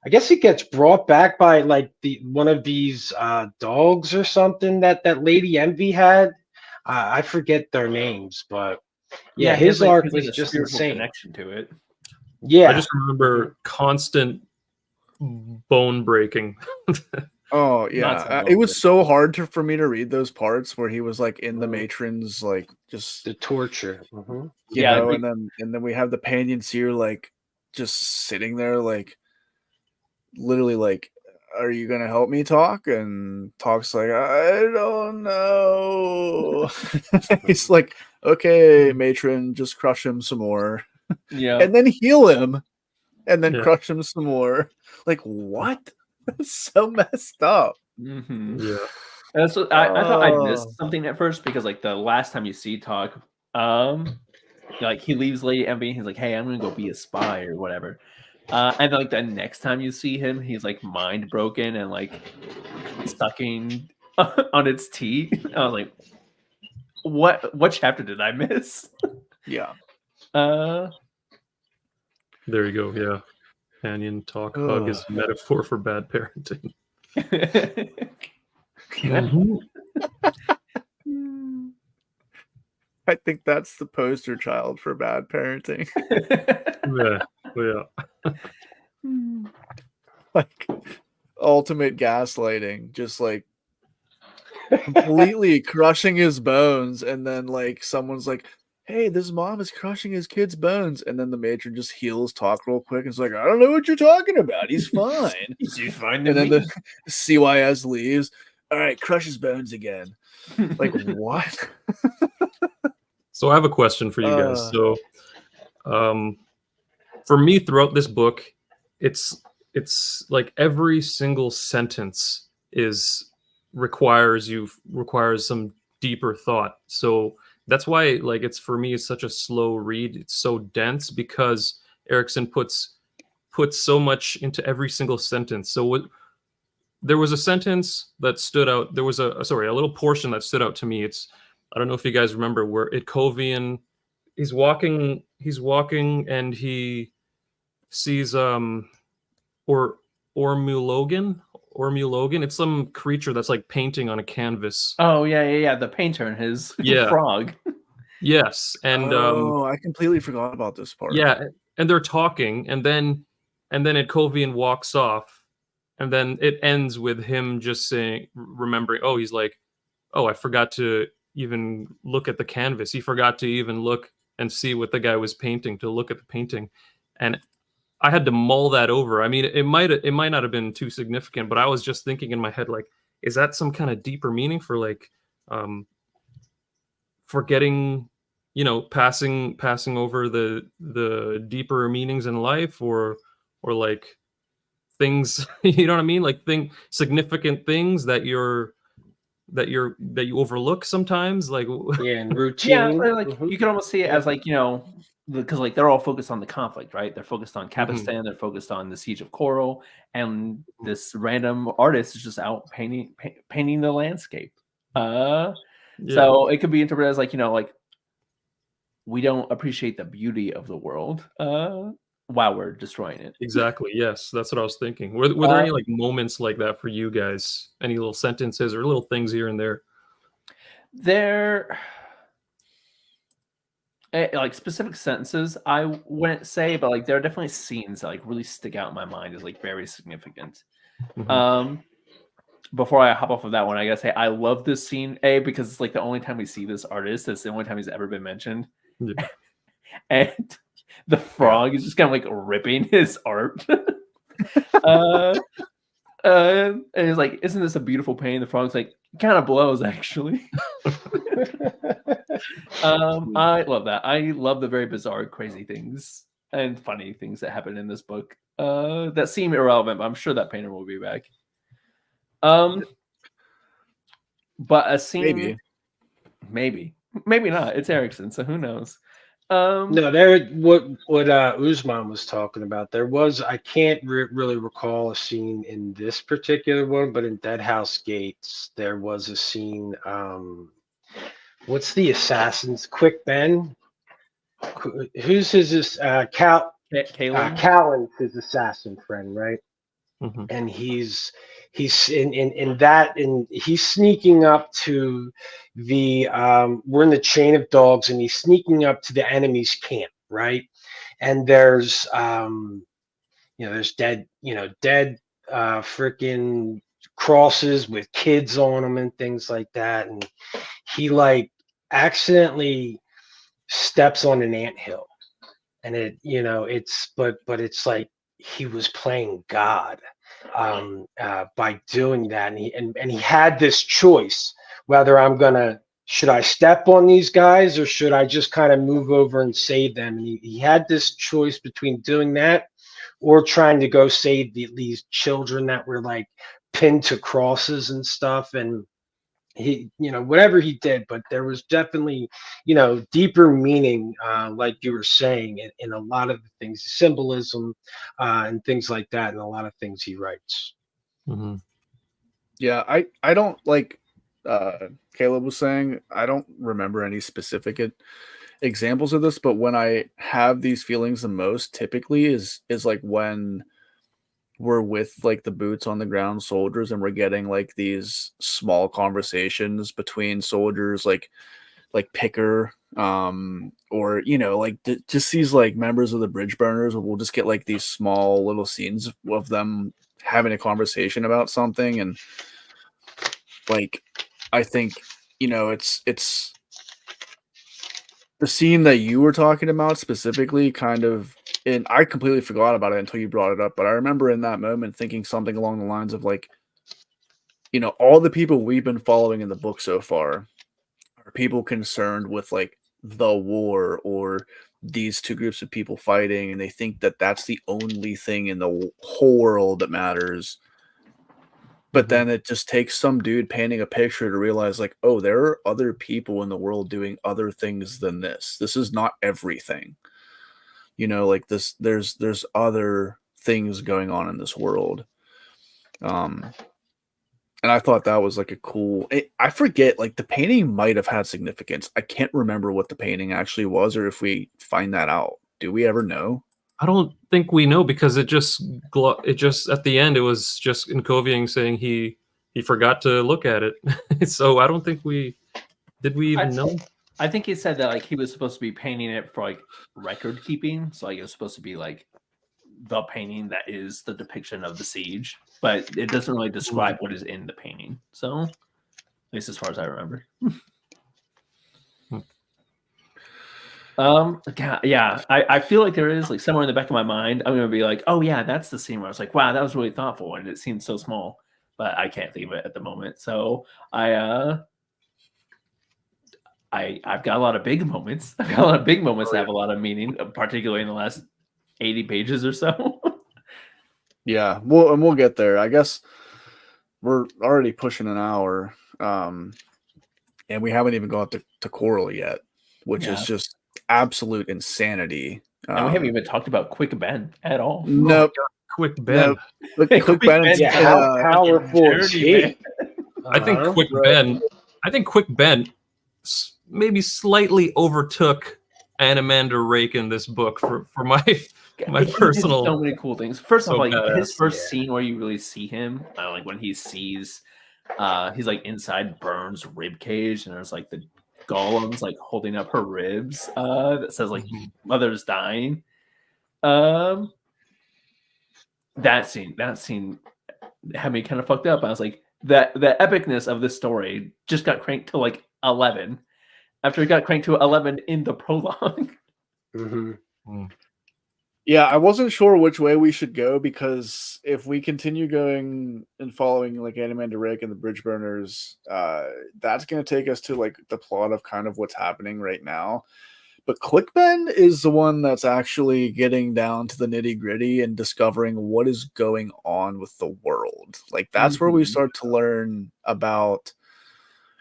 I guess he gets brought back by like one of these dogs or something that Lady Envy had. I forget their names, but yeah, he has his arc like was a just spiritual insane. connection to it. I Yeah, just remember constant bone breaking. Oh Not yeah, so it long, was but- so hard for me to read those parts where he was like in the Mhm. matron's like just the torture. Mhm. you Yeah, know, like- and then we have the Pannion Seer like just sitting there like literally like, are you gonna help me talk? And Talk's like, I don't know. He's like, okay, matron, just crush him some more, Yeah. and then heal him, and then Yeah. crush him some more. Like what? That's so messed up. Mm-hmm. Yeah. That's what I thought I'd Oh. missed something at first because like the last time you see Talk, like he leaves Lady Envy and he's like, hey, I'm gonna go be a spy or whatever. And like the next time you see him, he's like mind broken and like sucking on its teeth. I was like, what chapter did I miss? Yeah. There you go. Yeah. Pannion talk hug is a metaphor for bad parenting. Mhm. I think that's the poster child for bad parenting. Yeah. Yeah. Like ultimate gaslighting, just like completely crushing his bones, and then like someone's like, hey, this mom is crushing his kid's bones, and then the matron just heals Talk real quick and is like, I don't know what you're talking about, he's fine. He's fine to And then me. the CYS leaves. All right, crush his bones again. Like what? So I have a question for you guys. So for me throughout this book, it's like every single sentence requires some deeper thought. So that's why like it's for me it's such a slow read. It's so dense because Erickson puts so much into every single sentence. So there was a sentence that stood out. There was a little portion that stood out to me. I don't know if you guys remember where Itkovian he's walking and he sees Ormulogan. It's some creature that's like painting on a canvas. Oh yeah. The painter and his frog. Yes, and I completely forgot about this part. yeah, and they're talking, and then Itkovian walks off, and then it ends with him just remembering. Oh, he's like, oh, I forgot to even look at the canvas. He forgot to even look and see what the guy was painting, to look at the painting. And I had to mull that over. I mean, it might not have been too significant, but I was just thinking in my head, like, is that some kind of deeper meaning for like forgetting, passing over the deeper meanings in life, or like things, you know what I mean? Like significant things that you overlook sometimes, like yeah, and routine. Yeah, like you can almost see it as like, because like they're all focused on the conflict, right? They're focused on Capustan, they're focused on the siege of Coral, and this random artist is just out painting the landscape. So it could be interpreted as like, like we don't appreciate the beauty of the world while we're destroying it. Exactly. Yes, that's what I was thinking. Were there any like moments like that for you guys? Any little sentences or little things here and there? There, like specific sentences, I wouldn't say, but like there are definitely scenes that like really stick out in my mind as like very significant. Before I hop off of that one, I gotta say I love this scene, because it's like the only time we see this artist. It's the only time he's ever been mentioned. Yeah. And the frog is just kind of like ripping his art. And he's like, isn't this a beautiful painting? The frog's like, it kind of blows, actually. I love that. I love the very bizarre, crazy things and funny things that happen in this book that seem irrelevant, but I'm sure that painter will be back. But a scene, maybe not. It's Erickson, so who knows? No, there. What Usman was talking about. There was. I can't really recall a scene in this particular one, but in Dead House Gates, there was a scene. What's the assassin's Quick Ben? Who's his Callan's his assassin friend, right? Mm-hmm. And he's in that, and he's sneaking up to the we're in the chain of dogs, and he's sneaking up to the enemy's camp, right? And there's there's dead freaking crosses with kids on them and things like that, and he like accidentally steps on an anthill, and it's it's like he was playing God by doing that, and he had this choice whether should I step on these guys or should I just kind of move over and save them, and he had this choice between doing that or trying to go save these children that were like pinned to crosses and stuff, and he whatever he did, but there was definitely deeper meaning, like you were saying, in a lot of the things, symbolism and things like that, and a lot of things he writes. Mm-hmm. Yeah, I don't, like Caleb was saying, I don't remember any specific examples of this, but when I have these feelings the most typically is like when we're with like the boots on the ground soldiers and we're getting like these small conversations between soldiers, like Picker, or like just these like members of the bridge burners. We'll just get like these small little scenes of them having a conversation about something, and like I think it's the scene that you were talking about specifically kind of. And I completely forgot about it until you brought it up. But I remember in that moment thinking something along the lines of like, all the people we've been following in the book so far are people concerned with like the war or these two groups of people fighting. And they think that that's the only thing in the whole world that matters. But then it just takes some dude painting a picture to realize like, oh, there are other people in the world doing other things than this. This is not everything. Like this, there's other things going on in this world. And I thought that was like a cool, I forget, like the painting might have had significance. I can't remember what the painting actually was, or if we find that out. Do we ever know? I don't think we know, because it just at the end, it was just Inkovian saying he forgot to look at it. So I don't think we even know. I think he said that like he was supposed to be painting it for like record keeping, so like it was supposed to be like the painting that is the depiction of the siege, but it doesn't really describe what is in the painting. So at least as far as I remember. Yeah, I feel like there is like somewhere in the back of my mind, I'm gonna be like, oh yeah, that's the scene where I was like, wow, that was really thoughtful, and it seems so small, but I can't think of it at the moment. So I've got a lot of big moments. I've got a lot of big moments that have a lot of meaning, particularly in the last 80 pages or so. Yeah, we'll get there. I guess we're already pushing an hour, and we haven't even got to Coral yet, which is just absolute insanity. And we haven't even talked about Quick Ben at all. Nope. Quick Ben. Nope. Quick Ben. Yeah, how powerful is he? I think Quick Ben. I think Quick Ben maybe slightly overtook Animander Rake in this book for my personal. So many cool things. First of all, like his first scene where you really see him, like when he sees, he's like inside Burns' rib cage, and there's like the golems like holding up her ribs, that says like mother's dying. That scene had me kind of fucked up. I was like, the epicness of this story just got cranked to like 11 after it got cranked to 11 in the prologue. Yeah, I wasn't sure which way we should go, because if we continue going and following like Animander Rake and the Bridge Burners, that's going to take us to like the plot of kind of what's happening right now. But Quick Ben is the one that's actually getting down to the nitty gritty and discovering what is going on with the world. Like that's where we start to learn about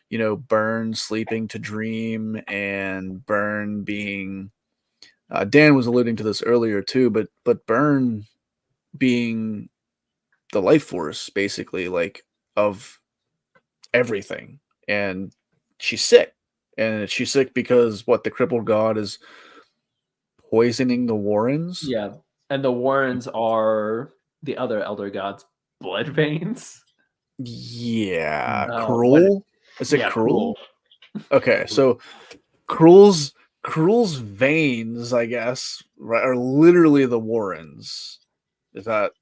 you know, Burn sleeping to dream, and Burn being Dan was alluding to this earlier too, but Burn being the life force, basically, like, of everything. And she's sick. And she's sick because what, the crippled god is poisoning the Warrens? Yeah. And the Warrens are the other elder gods' blood veins. Yeah. What- Cruel? Is it yeah, Cruel? Okay, so Cruel's veins, I guess, right, are literally the Warrens. Is that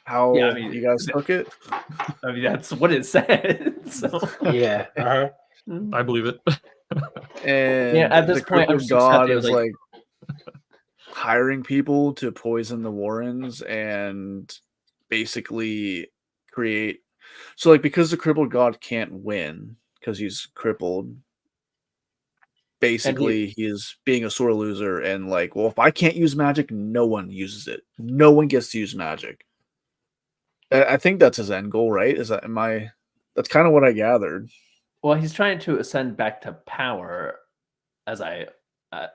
how Yeah, I mean, you guys took it? I mean, that's what it said. So Yeah. Uh-huh. I believe it. And yeah, at this the point, I'm crippled just god accepting, is like hiring people to poison the Warrens and basically create. So, like, because the crippled god can't win because he's crippled, basically he is being a sore loser, and like, well, if I can't use magic, no one uses it. No one gets to use magic. I think that's his end goal, right? Is that that's kind of what I gathered. well, he's trying to ascend back to power, as I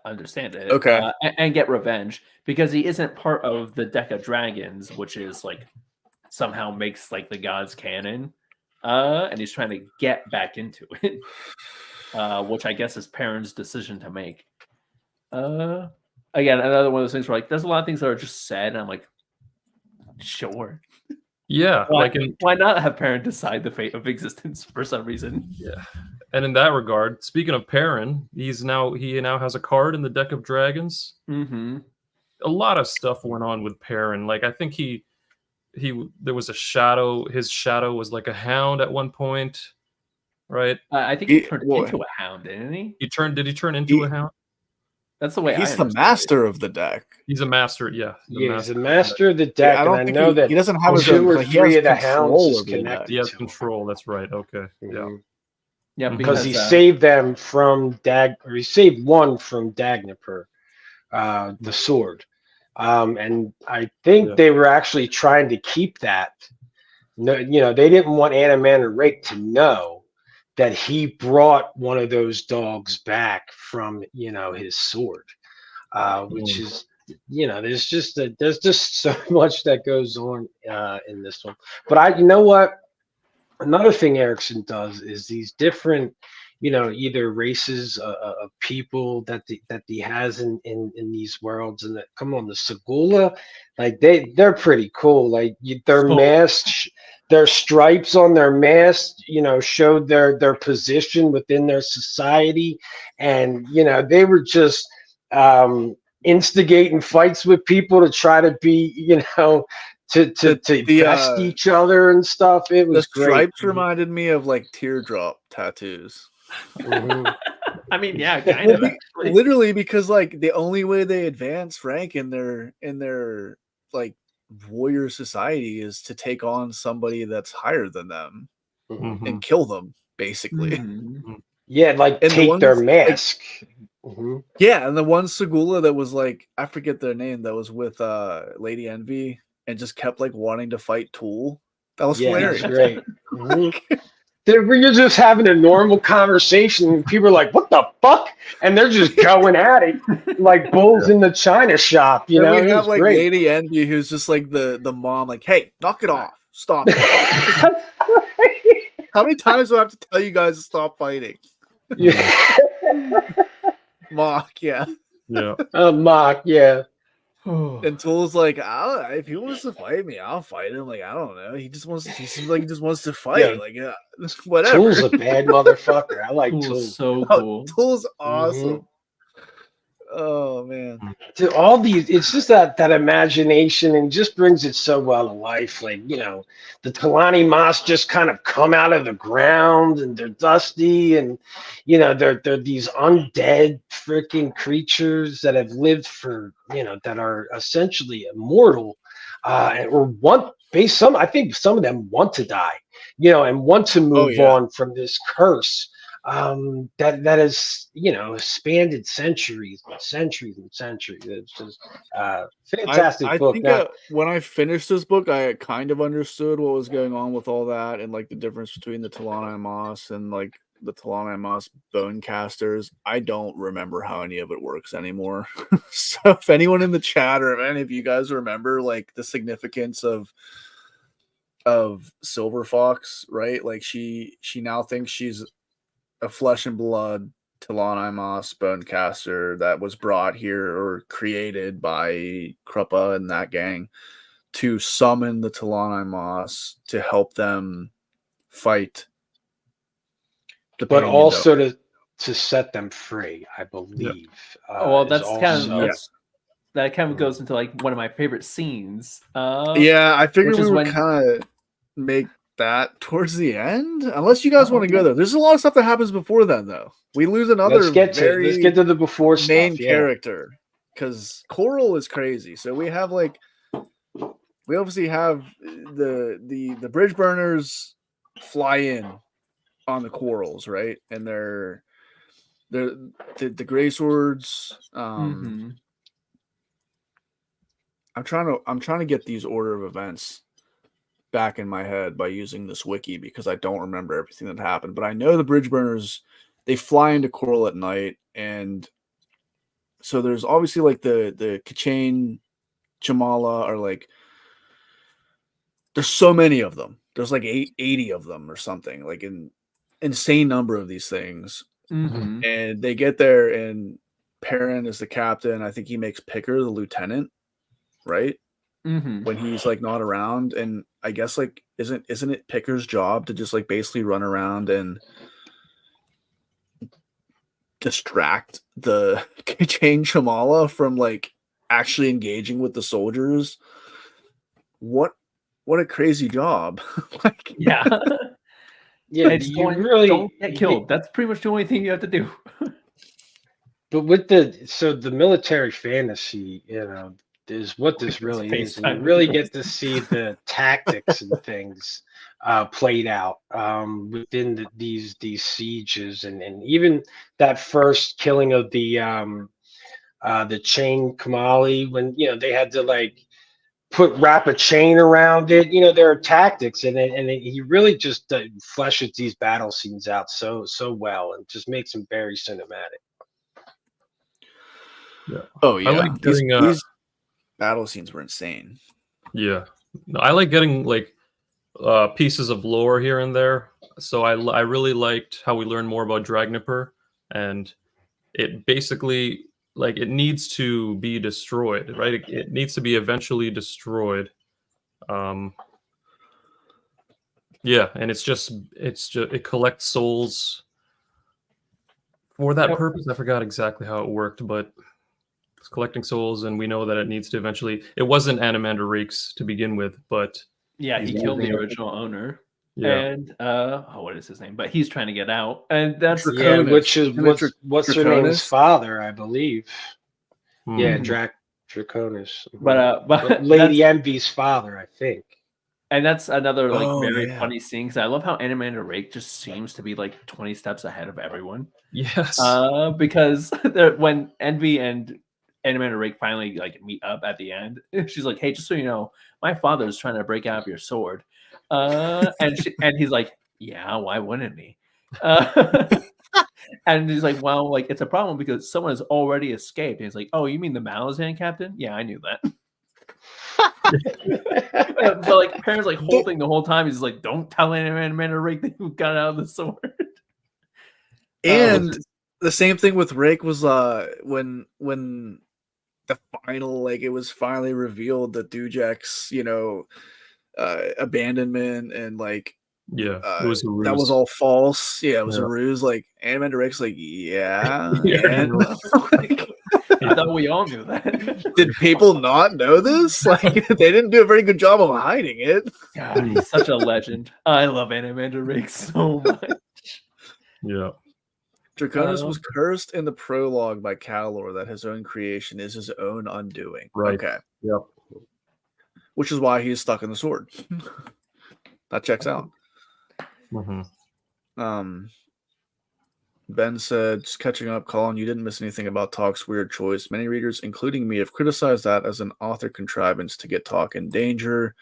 understand it. Okay. And get revenge because he isn't part of the deck of dragons, which is like somehow makes like the gods canon. And he's trying to get back into it, which I guess is Perrin's decision to make. Again, another one of those things where like there's a lot of things that are just said, and I'm like, sure. Yeah, Why not have Perrin decide the fate of existence for some reason? Yeah. And in that regard, speaking of Perrin, he now has a card in the deck of dragons. Mm-hmm. A lot of stuff went on with Perrin. Like, I think there was a shadow. His shadow was like a hound at one point, right? I think he turned into a hound, didn't he? Did he turn into a hound? That's the way he's the master of the deck. He's a master, yeah. He's the master of the deck. Yeah, I don't think that he doesn't have his two own, or three of the hounds is connected. He has control. That's right. Okay. Yeah. Yeah, because he saved them from he saved one from Dagnaper, the sword. And I think they were actually trying to keep that. No, they didn't want Animan Rake to know that he brought one of those dogs back from, his sword, which is, there's just so much that goes on in this one. But you know what? Another thing Erickson does is these different, either races of people that he has in these worlds, and that come on the Segula, like they're pretty cool. Like their masks, their stripes on their masks, showed their position within their society, and they were just instigating fights with people to try to be, to best each other and stuff. It was the stripes reminded me of like teardrop tattoos. Mm-hmm. I mean, yeah, kind of. Literally, because like the only way they advance rank in their like warrior society is to take on somebody that's higher than them and kill them, basically. Mm-hmm. Yeah, like and take their mask. Yeah, and the one Segula that was like, I forget their name, that was with Lady Envy and just kept like wanting to fight Tool. That was hilarious. That's great. You're just having a normal conversation, and people are like, "What the fuck?" And they're just going at it like bulls in the china shop. We have like great. Lady Envy, who's just like the mom, like, "Hey, knock it off, stop it." How many times do I have to tell you guys to stop fighting? Yeah. Mock, yeah. Mock, yeah. And Tool's like, if he wants to fight me, I'll fight him. Like, I don't know. He seems like he just wants to fight. Like, whatever. Tool's a bad motherfucker. I like Tool. So cool. Tool's awesome. Oh man. To all these, it's just that imagination, and just brings it so well to life. Like, the T'lan Imass just kind of come out of the ground, and they're dusty, and they're these undead freaking creatures that have lived for, that are essentially immortal, or I think some of them want to die, and want to move on from this curse. that has spanned centuries and centuries and centuries. It's just fantastic I book. think Now, when I finished this book, I kind of understood what was going on with all that and like the difference between the T'lan Imass and like the T'lan Imass bone casters. I don't remember how any of it works anymore. So if anyone in the chat or if any of you guys remember like the significance of Silver Fox, right? Like she now thinks she's a flesh and blood T'lan Imass bonecaster that was brought here or created by Kruppe and that gang to summon the T'lan Imass to help them fight the but Pannion also Seer. to set them free, I believe. Well, is that's kind also- of that kind of goes into like one of my favorite scenes. Yeah, I figured which we is would when- kind of make that towards the end, unless you guys want to okay. go there. There's a lot of stuff that happens before then, though. We lose another let's get to the before main stuff. Yeah. character because Coral is crazy. So we have like we obviously have the bridge burners fly in on the Corals, right? And they're the gray swords. Mhm. I'm trying to get these order of events back in my head by using this wiki because I don't remember everything that happened, but I know the bridge burners, they fly into Coral at night, and so there's obviously like the Kachane Jamala are like there's so many of them. There's like 80 of them or something, like an insane number of these things. Mhm. And they get there and Perrin is the captain. I think he makes Picker the lieutenant, right? Mhm. When he's like not around, and I guess like isn't it Picker's job to just like basically run around and distract the Kachane Chamala from like actually engaging with the soldiers? What a crazy job. Like Yeah. Yeah, It's you going, really don't get killed. That's pretty much the only thing you have to do. But with the military fantasy, is what this really is, and you FaceTime with really the get to see the tactics and things played out within these sieges, and even that first killing of the chain Kamali when they had to like wrap a chain around it. There are tactics, and he really just fleshes these battle scenes out so well, and just makes them very cinematic. Yeah. Oh yeah, I like getting these battle scenes were insane. yeah. No, I like getting like pieces of lore here and there. So I really liked how we learned more about Dragnipper, and it basically like it needs to be destroyed, right? It needs to be eventually destroyed. Yeah, and it collects souls for that purpose. I forgot exactly how it worked, but it's collecting souls, and we know that it needs to eventually. It wasn't Animander Rakes to begin with, but Yeah, he he's killed the using it. original owner. Yeah, And what is his name? But he's trying to get out. And that's Yeah, Draconis. which is Isn't it what's her Draconis? name's father, I believe. Yeah, Mhm. Draconis. but Lady Envy's father, I think. and that's another like Oh, very yeah. funny scene because I love how Animander Rake just seems to be like 20 steps ahead of everyone. yes, Because when Envy and Animator Rake finally like meet up at the end, she's like, "Hey, just so you know, my father's trying to break out of your sword," and he's like, "Yeah, why wouldn't he?" And he's like, "Well, like it's a problem because someone has already escaped." And he's like, "Oh, you mean the Malazan captain? Yeah, I knew that." But like, Perrin's like holding the whole time. He's like, "Don't tell Animator Rake that you got out of the sword." And the same thing with Rake was when the final, like it was finally revealed that Dujak's abandonment and like yeah, it was a ruse. that was all false. Yeah, it was a Yeah. ruse. Like Animander Rake's like, yeah. Yeah, And, like, I thought we all knew that. did people not know this? Like they didn't do a very good job of hiding it. God, he's such a legend. I love Animander Rake so much. Yeah, Draconis was cursed in the prologue by Calor that his own creation is his own undoing. right. Okay. Yep. Which is why he's stuck in the sword. That checks out. Mm-hmm. Ben said, just catching up, Colin, you didn't miss anything about Talk's weird choice. Many readers, including me, have criticized that as an author contrivance to get Talk in danger.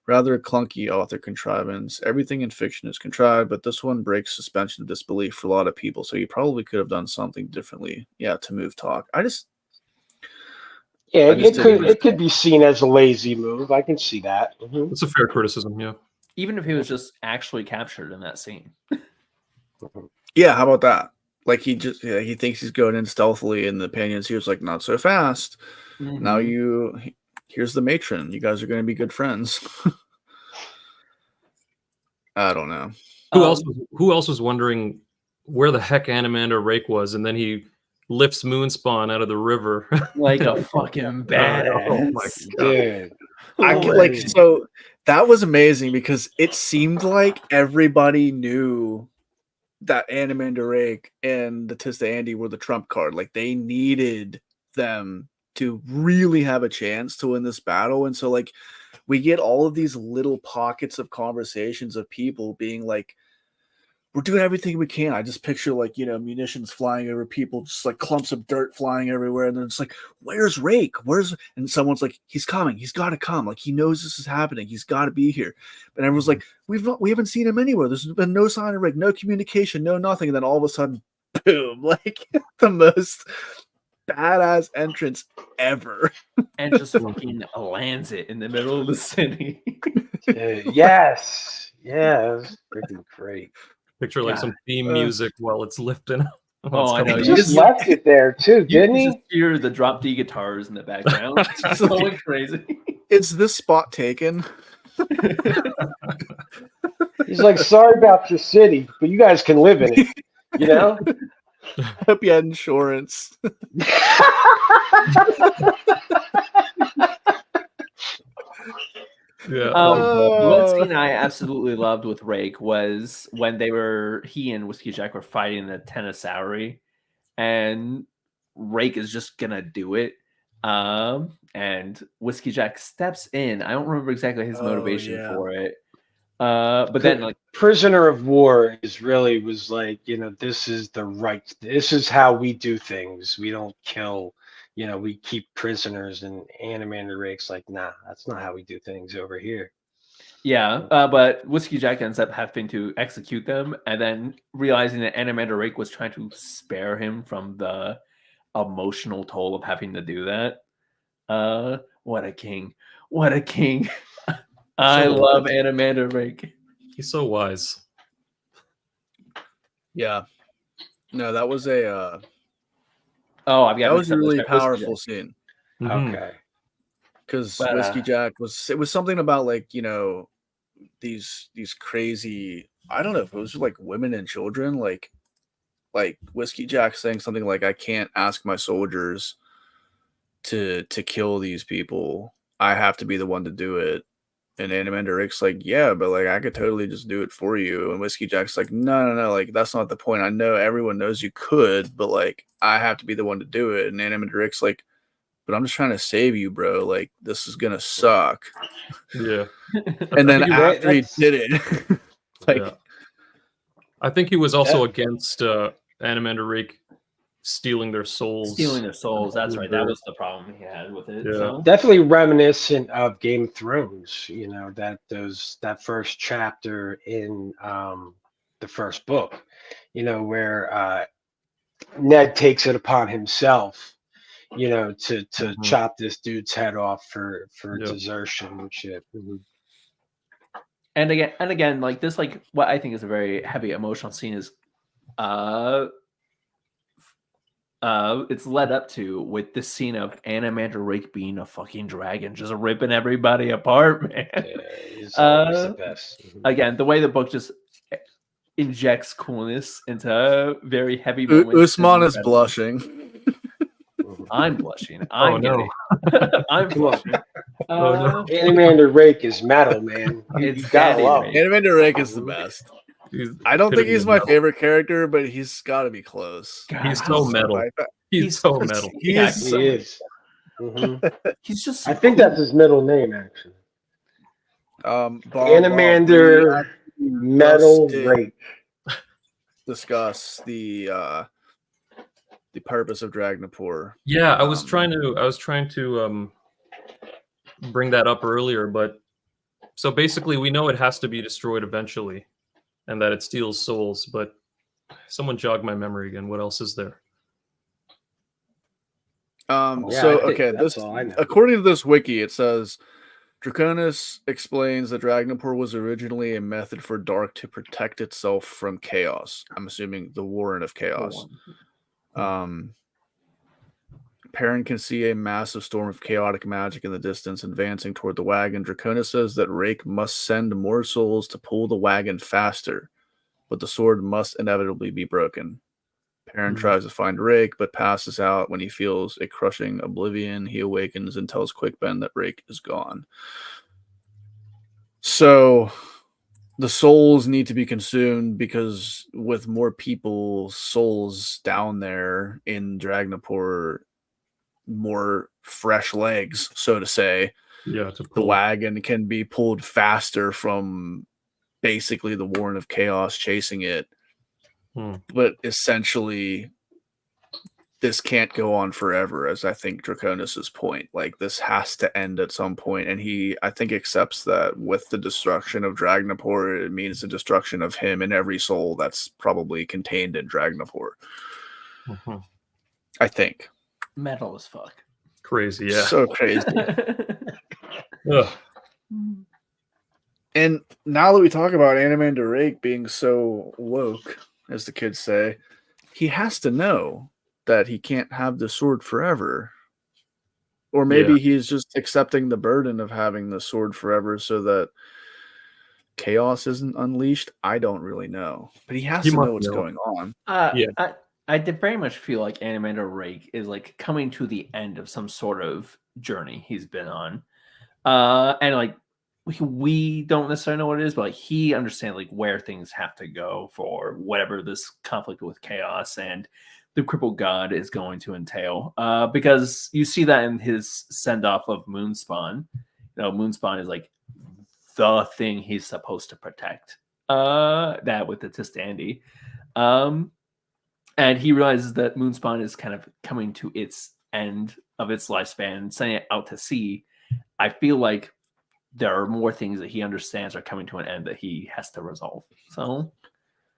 Rather a clunky author contrivance. Everything in fiction is contrived, but this one breaks suspension of disbelief for a lot of people, so you probably could have done something differently, to move Talk. It could be seen as a lazy move. I can see that. It's a fair criticism, yeah. Even if he was just actually captured in that scene. Yeah, how about that? Like he thinks he's going in stealthily, and the Pannion Seer's like, not so fast. Mhm. Now here's the matron. You guys are going to be good friends. I don't know. Who else was wondering where the heck Animander Rake was, and then he lifts Moonspawn out of the river like a fucking badass. Oh my god! So that was amazing because it seemed like everybody knew that Animander Rake and the Tista Andy were the trump card. Like they needed them to really have a chance to win this battle, and so like we get all of these little pockets of conversations of people being like, we're doing everything we can. I just picture like, munitions flying over people, just like clumps of dirt flying everywhere. And then it's like, where's Rake? And someone's like, he's coming. He's got to come. Like he knows this is happening. He's got to be here. But everyone's like, we haven't seen him anywhere. There's been no sign of Rake, no communication, no nothing. And then all of a sudden, boom, like the most badass entrance ever. And just fucking lands it in the middle of the city. Yes. Yeah, it was freaking great. Picture like some theme music while it's lifting. I know. He just left it there too, didn't he? Just hear the drop D guitars in the background. It's going crazy. Is this spot taken? He's like, sorry about your city, but you guys can live in it. You know? I hope you had insurance. Yeah. One scene I absolutely loved with Rake was when he and Whiskey Jack were fighting the Tenasari, and Rake is just gonna do it. And Whiskey Jack steps in. I don't remember exactly his motivation for it. But then like prisoner of war was like, this is how we do things. We don't kill. We keep prisoners, and Animander Rake's like, nah, that's not how we do things over here. Yeah, but Whiskey Jack ends up having to execute them, and then realizing that Animander Rake was trying to spare him from the emotional toll of having to do that. What a king. What a king. I love Animander Rake. He's so wise. Yeah. No, that was a... that was a really powerful scene. Okay. Because Whiskey Jack it was something about like, these crazy, I don't know if it was like women and children, like Whiskey Jack saying something like, I can't ask my soldiers to kill these people. I have to be the one to do it. And Animander Rake's like, yeah, but like I could totally just do it for you. And Whiskey Jack's like, no, like that's not the point. I know everyone knows you could, but like I have to be the one to do it. And Animander Rake's like, but I'm just trying to save you, bro. Like this is gonna suck. Yeah. And then after he did it, I think he was also against Animander Rake stealing their souls. That's right. That was the problem he had with it. Yeah. So. Definitely reminiscent of Game of Thrones. That first chapter in the first book. Where Ned takes it upon himself, to chop this dude's head off for desertion and shit. Mm-hmm. And again, like this, like what I think is a very heavy emotional scene is, it's led up to with this scene of Animander Rake being a fucking dragon, just ripping everybody apart, man. Yeah, it's always the best. Mm-hmm. Again, the way the book just injects coolness into very heavy moments. Usman is blushing. I'm blushing. I'm blushing. Animander Rake is metal, man. You gotta love him. Animander Rake is the best. I don't think he's my favorite character, but he's got to be close. God, he's so metal. He's so metal. He is. Mm-hmm. He's just. I think that's his middle name, actually. Animander Metal Rake. discuss the purpose of Dragnapur. Yeah, I was trying to bring that up earlier, but so basically we know it has to be destroyed eventually, and that it steals souls. But someone jog my memory again. What else is there? According to this wiki, it says Draconis explains that Dragnapur was originally a method for Dark to protect itself from chaos. I'm assuming the Warren of Chaos. Perrin can see a massive storm of chaotic magic in the distance advancing toward the wagon. Draconis says that Rake must send more souls to pull the wagon faster, but the sword must inevitably be broken. Perrin tries to find Rake, but passes out when he feels a crushing oblivion. He awakens and tells Quickben that Rake is gone. So the souls need to be consumed because with more people's souls down there in Dragnapur, more fresh legs, so to say, the wagon can be pulled faster from basically the Warren of Chaos chasing it. But essentially, this can't go on forever, as I think Draconis's point. Like, this has to end at some point, and he, I think, accepts that with the destruction of Dragnapur, it means the destruction of him and every soul that's probably contained in Dragnapur. I think. Metal as fuck. Crazy, yeah. So crazy. And now that we talk about Animander Rake being so woke, as the kids say, he has to know that he can't have the sword forever. Or maybe he's just accepting the burden of having the sword forever so that chaos isn't unleashed. I don't really know. But he has to know what's going on. I did very much feel like Animander Rake is like coming to the end of some sort of journey he's been on. And like we don't necessarily know what it is, but like he understands like where things have to go for whatever this conflict with chaos and the crippled god is going to entail. Because you see that in his send off of Moonspawn. You know, Moonspawn is like the thing he's supposed to protect. That with the Tistandi. And he realizes that Moonspawn is kind of coming to its end of its lifespan, sending it out to sea. I feel like there are more things that he understands are coming to an end that he has to resolve. So,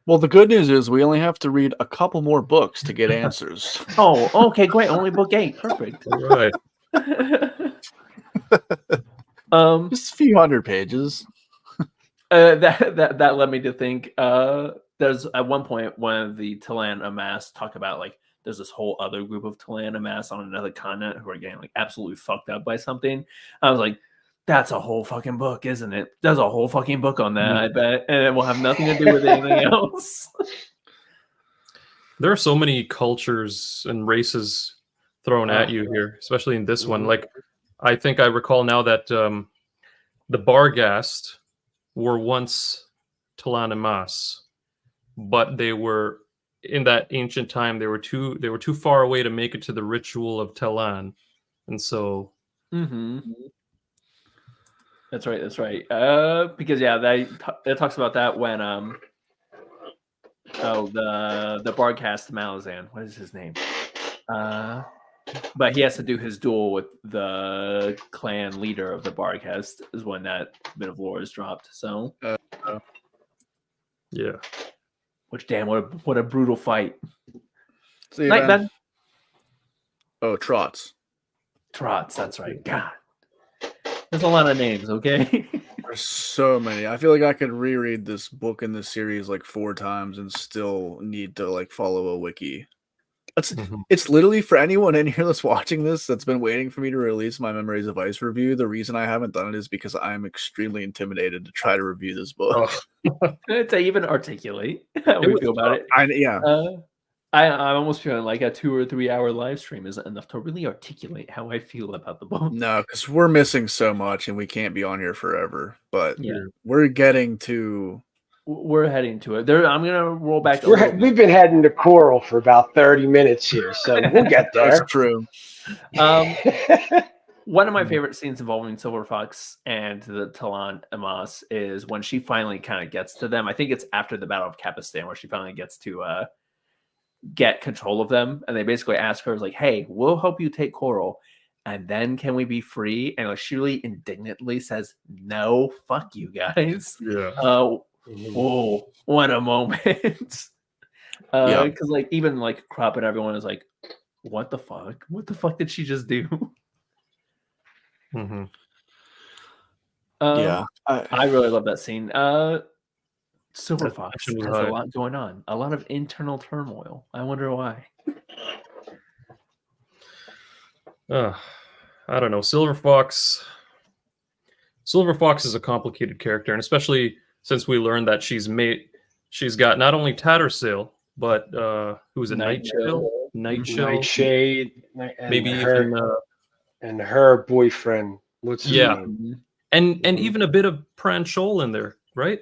well, the good news is we only have to read a couple more books to get answers. Oh, okay, great. Only book 8. Perfect. All right. Just a few hundred pages. That led me to think. There's at one point when the T'lan Imass talk about like there's this whole other group of T'lan Imass on another continent who are getting like absolutely fucked up by something. I was like, that's a whole fucking book, isn't it? There's a whole fucking book on that, I bet, and it will have nothing to do with anything else. There are so many cultures and races thrown at you here, especially in this one. Like, I think I recall now that the Barghast were once T'lan Imass, but they were in that ancient time. They were too far away to make it to the ritual of T'lan, and so. That's right. Because that talks about that when the Barghast Malazan. What is his name? But he has to do his duel with the clan leader of the Barghast is when that bit of lore is dropped. So, yeah. Which damn, what a brutal fight. See you, Night, Ben. Oh, Trots. That's right. God. There's a lot of names, okay? There's so many. I feel like I could reread this book in this series like 4 times and still need to like follow a wiki. It's literally for anyone in here that's watching this that's been waiting for me to release my Memories of Ice review. The reason I haven't done it is because I'm extremely intimidated to try to review this book. To even articulate how we feel about it. I'm almost feeling like a 2 or 3 hour live stream isn't enough to really articulate how I feel about the book. No, because we're missing so much and we can't be on here forever. But we're getting to. We're heading to it. I'm going to roll back. We've been heading to Coral for about 30 minutes here, so we'll get there. That's true. One of my favorite scenes involving Silver Fox and the T'lan Imass is when she finally kind of gets to them. I think it's after the Battle of Capustan where she finally gets to get control of them, and they basically ask her, like, "Hey, we'll help you take Coral, and then can we be free?" And like, she really indignantly says, "No, fuck you guys." Yeah. Whoa, what a moment! Because like even like Kruppe and everyone is like, "What the fuck? What the fuck did she just do?" Mm-hmm. Yeah, I really love that scene. Silver That Fox tension was has a high. lot going on, a lot of internal turmoil. I wonder why. I don't know. Silver Fox is a complicated character, and especially since we learned that she's got not only Tattersail, but who's it? Nightshell. Nightshade, and maybe her even and her boyfriend. What's his name? and even a bit of Pranchol in there, right?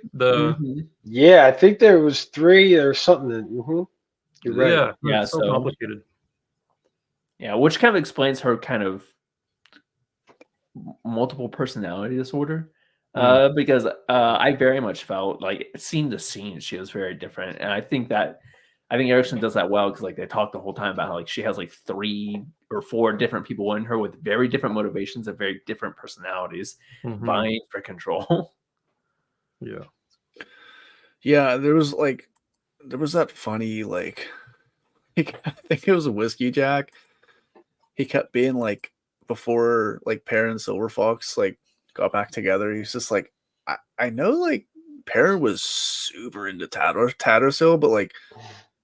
Yeah, I think there was 3 or something. You're right. Yeah, it's so so complicated. Yeah, which kind of explains her kind of multiple personality disorder. Because I very much felt like scene to scene she was very different, and I think Erickson does that well because like they talk the whole time about how like she has like 3 or 4 different people in her with very different motivations and very different personalities vying for control. Yeah, there was that funny, like, I think it was a Whiskey Jack. He kept being like, before like Perrin and Silver Fox like got back together, he's just like, I know like Perrin was super into Tattersail, but like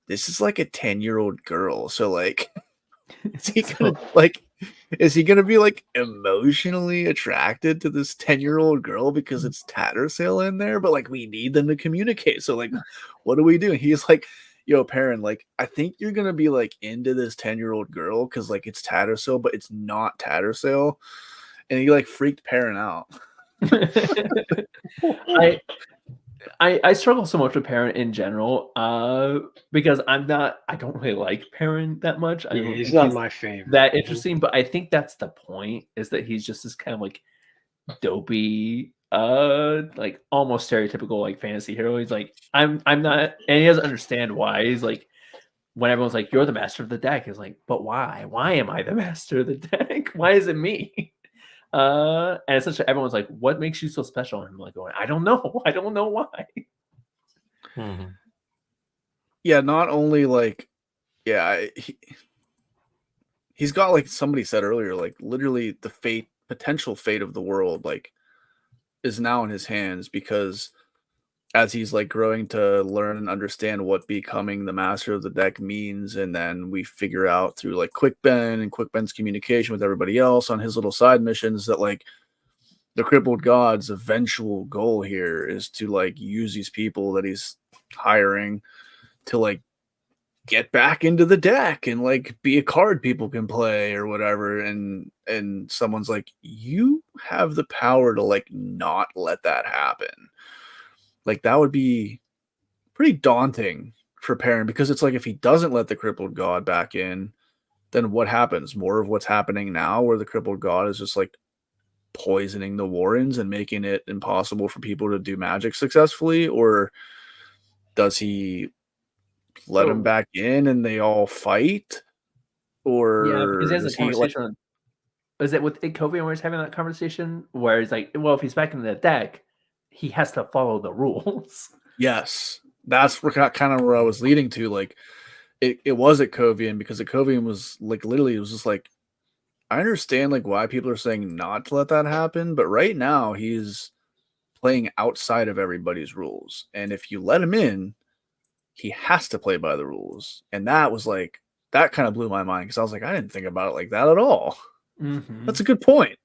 this is like a 10-year-old girl, so like is he gonna be like emotionally attracted to this 10-year-old girl because it's Tattersail in there? But like we need them to communicate. So like what do we do? He's like, yo, Perrin, like I think you're gonna be like into this 10-year-old girl because like it's Tattersail, but it's not Tattersail. And he like freaked Perrin out. I struggle so much with Perrin in general because I don't really like Perrin that much. I don't He's think not my favorite. that interesting, but I think that's the point, is that he's just this kind of like dopey, like almost stereotypical like fantasy hero. He's like, I'm not, and he doesn't understand why. He's like, when everyone's like, "You're the master of the deck," he's like, "But why? Why am I the master of the deck? Why is it me?" And essentially everyone's like, "What makes you so special?" And I'm like, going, I don't know. I don't know why. Yeah, not only like, yeah, he's got, like somebody said earlier, like literally the potential fate of the world like is now in his hands, because as he's like growing to learn and understand what becoming the master of the deck means, and then we figure out through like Quickben and Quickben's communication with everybody else on his little side missions that like the crippled god's eventual goal here is to like use these people that he's hiring to like get back into the deck and like be a card people can play or whatever. And someone's like, you have the power to like not let that happen. Like that would be pretty daunting for Perrin, because it's like if he doesn't let the crippled god back in, then what happens? More of what's happening now, where the crippled god is just like poisoning the Warrens and making it impossible for people to do magic successfully? Or does he let him back in and they all fight? Or yeah, because he has a does he conversation. Is it with Ikovian where he's having that conversation where he's like, well, if he's back in the deck, he has to follow the rules. Yes, that's kind of where I was leading to. Like, it was at Covian, because at Covian was like literally, it was just like, I understand like why people are saying not to let that happen, but right now he's playing outside of everybody's rules, and if you let him in, he has to play by the rules. And that was like, that kind of blew my mind, because I was like, I didn't think about it like that at all. That's a good point.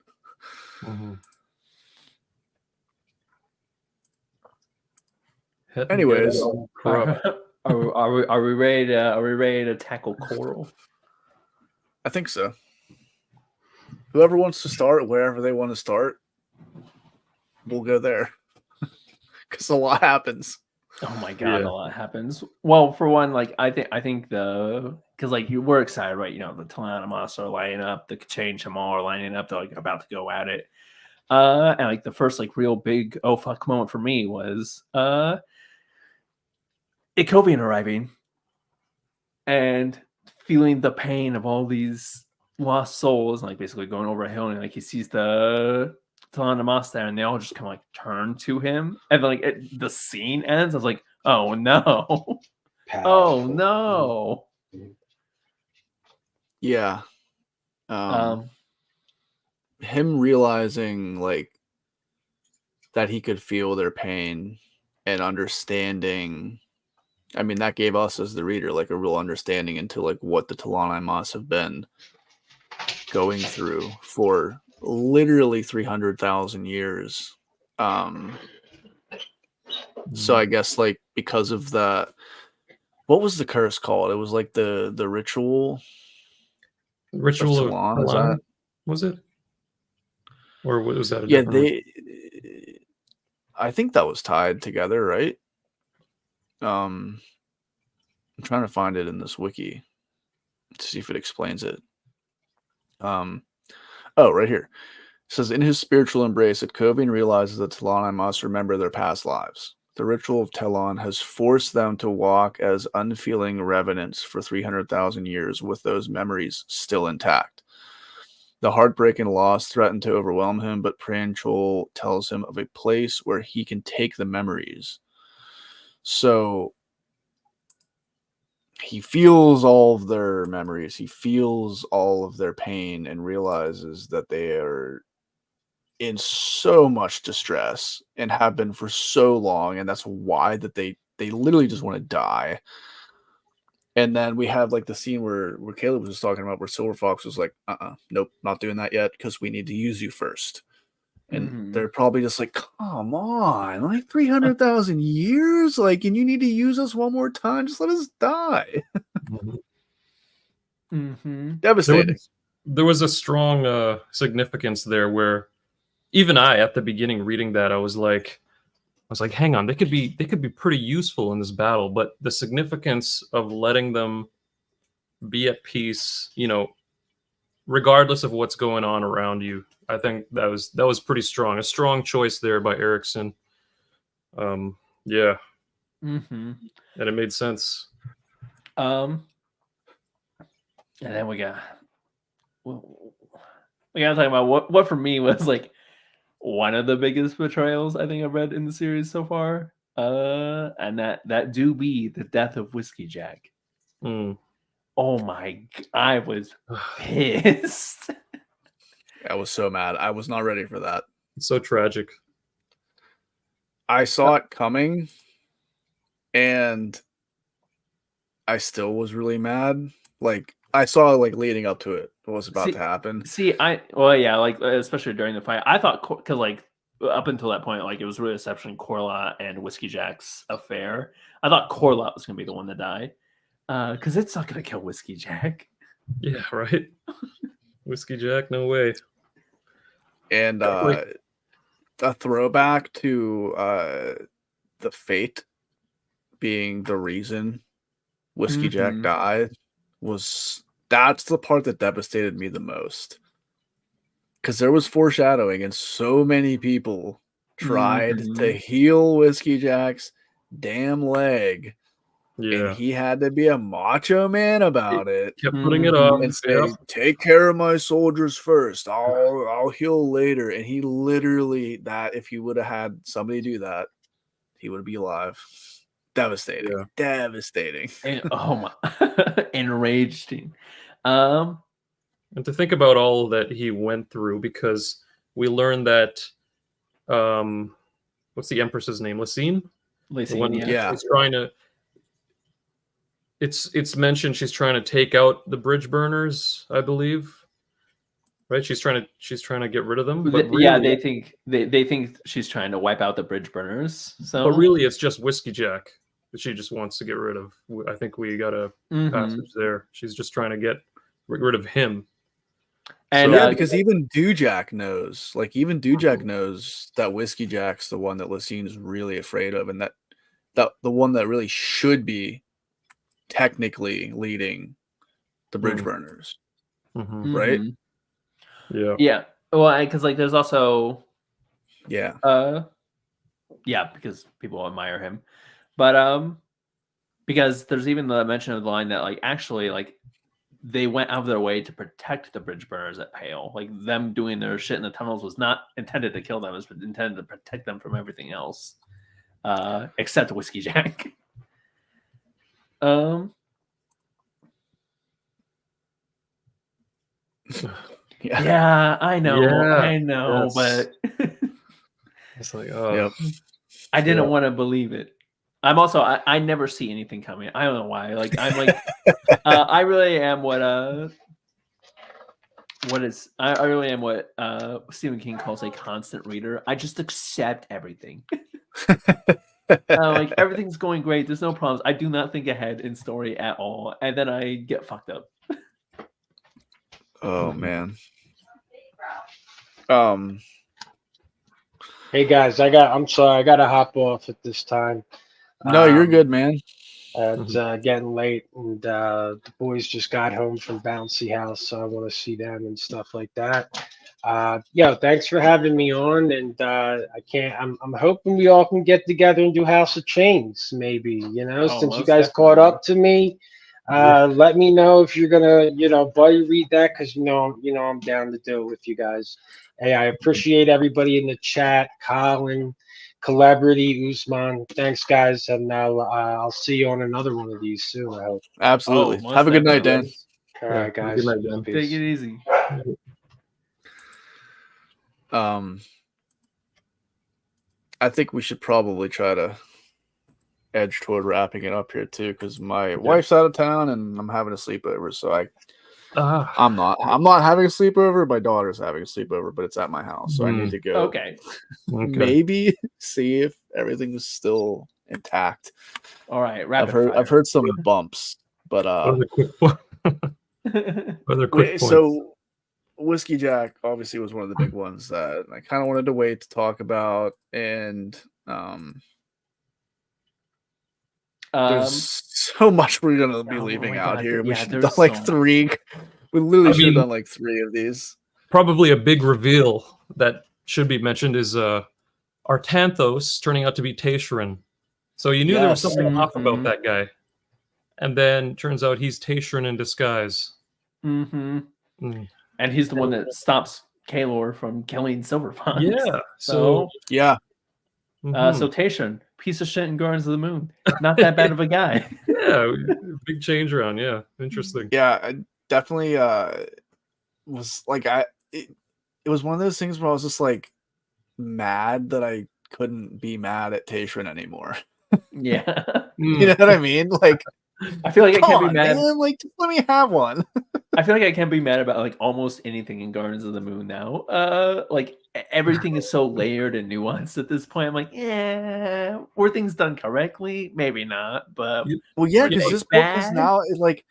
Anyways, are we ready to tackle Coral? I think so. Whoever wants to start, wherever they want to start, we'll go there. Because a lot happens. Oh my god, Yeah. a lot happens. Well, for one, like I think because like you were excited, right? You know, the T'lan Imass are lining up, the Change them all are lining up, they're like about to go at it. And like the first like real big oh fuck moment for me was Ikovian arriving and feeling the pain of all these lost souls, like basically going over a hill, and like he sees the T'lan Imass there, and they all just kind of like turn to him, and then, like the scene ends. I was like, oh no, oh Powerful. no. Yeah. Him realizing like that he could feel their pain and understanding. I mean, that gave us as the reader like a real understanding into like what the T'lan Imass have been going through for literally 300,000 years. So I guess like because of that, what was the curse called? It was like the ritual. Ritual of T'lan, is T'lan, that? was it? Or was that a Yeah, different one? I think that was tied together, right? I'm trying to find it in this wiki to see if it explains it. Oh, right here. It says, in his spiritual embrace, Kovian realizes that T'lan must remember their past lives. The ritual of T'lan has forced them to walk as unfeeling revenants for 300,000 years with those memories still intact. The heartbreak and loss threaten to overwhelm him, but Pranchol tells him of a place where he can take the memories. So he feels all of their memories. He feels all of their pain and realizes that they are in so much distress and have been for so long, and that's why that they literally just want to die. And then we have like the scene where Caleb was talking about, where Silver Fox was like, nope, not doing that yet, because we need to use you first. And they're probably just like, come on, like 300,000 years, like, and you need to use us one more time, just let us die. Devastating. There was a strong significance there where even I, at the beginning reading that, I was like, hang on, they could be pretty useful in this battle, but the significance of letting them be at peace, you know, regardless of what's going on around you, I think that was pretty strong. A strong choice there by Erickson. Yeah. And it made sense. And then we got talking about what for me was like one of the biggest betrayals I think I've read in the series so far. And that do be the death of Whiskey Jack. Oh my, I was pissed. I was so mad. I was not ready for that. It's so tragic. I saw it coming, and I still was really mad. Like, I saw like leading up to it, what was about to happen. Like especially during the fight, I thought, because like up until that point, like it was really exceptionally Corlott and Whiskey Jack's affair. I thought Corlott was gonna be the one to die, because it's not gonna kill Whiskey Jack. Yeah, right. Whiskey Jack, no way. And a throwback to the fate being the reason Whiskey Jack died that's the part that devastated me the most, because there was foreshadowing and so many people tried to heal Whiskey Jack's damn leg, and he had to be a macho man about it. Kept putting it off and say, take care of my soldiers first, I'll heal later. And he literally, that if he would have had somebody do that, he would be alive. Devastating. Devastating. And, oh my, enraging. And to think about all that he went through, because we learned that what's the Empress's name? Lysine? Yeah. She's trying to, it's mentioned she's trying to take out the bridge burners, I believe. Right? She's trying to get rid of them. But really, they think she's trying to wipe out the bridge burners. So, but really, it's just Whiskey Jack that she just wants to get rid of. I think we got a passage there. She's just trying to get rid of him. And because even Dujac knows, knows that Whiskey Jack's the one that Lysine is really afraid of, and that the one that really should be technically leading the bridge burners, right? Yeah. Yeah. Well, because like there's also Yeah. yeah, because people admire him, but because there's even the mention of the line that like actually like they went out of their way to protect the bridge burners at Pale. Like them doing their shit in the tunnels was not intended to kill them; it was intended to protect them from everything else, except Whiskey Jack. Yeah, I know, but it's like, I didn't want to believe it. I'm also I never see anything coming. I don't know why. Like I'm like I really am what I really am what Stephen King calls a constant reader. I just accept everything. Like everything's going great. There's no problems. I do not think ahead in story at all, and then I get fucked up. Oh man. Hey guys, I'm sorry, I gotta hop off at this time. No, you're good, man. It's getting late, and the boys just got home from bouncy house, so I want to see them and stuff like that. Thanks for having me on, and I'm hoping we all can get together and do House of Chains, maybe. Since you guys caught up to me. Let me know if you're gonna, buddy read that, because I'm down to do it with you guys. Hey, I appreciate everybody in the chat, Colin, Celebrity, Usman. Thanks, guys, and I'll see you on another one of these soon, I hope. Absolutely. Have a good night, Dan. All right, guys. Good night, Dan. Take it easy. I think we should probably try to edge toward wrapping it up here too, because my wife's out of town and I'm having a sleepover, so I'm not having a sleepover. My daughter's having a sleepover, but it's at my house, so I need to go. Okay. Maybe see if everything is still intact. All right. I've heard some bumps, but so Whiskey Jack obviously was one of the big ones that I kind of wanted to wait to talk about, and there's so much we're gonna be leaving out here. We should have done like three. We literally should have done like three of these. Probably a big reveal that should be mentioned is Artanthos turning out to be Taisharin. So you knew there was something off about that guy, and then turns out he's Taisharin in disguise. And he's the one that stops Kaelor from killing Silverfox. Yeah. So so Taisharin, piece of shit in Guardians of the Moon, not that bad of a guy. Yeah, big change around. Yeah, interesting. Yeah, I definitely was like it was one of those things where I was just like mad that I couldn't be mad at Taisharin anymore. Yeah. You know what I mean? Like, I feel like I can't be mad. Man, like, just let me have one. I feel like I can't be mad about like almost anything in Guardians of the Moon now. Like everything is so layered and nuanced at this point. I'm like, yeah, were things done correctly? Maybe not, but well, yeah, because this book is now like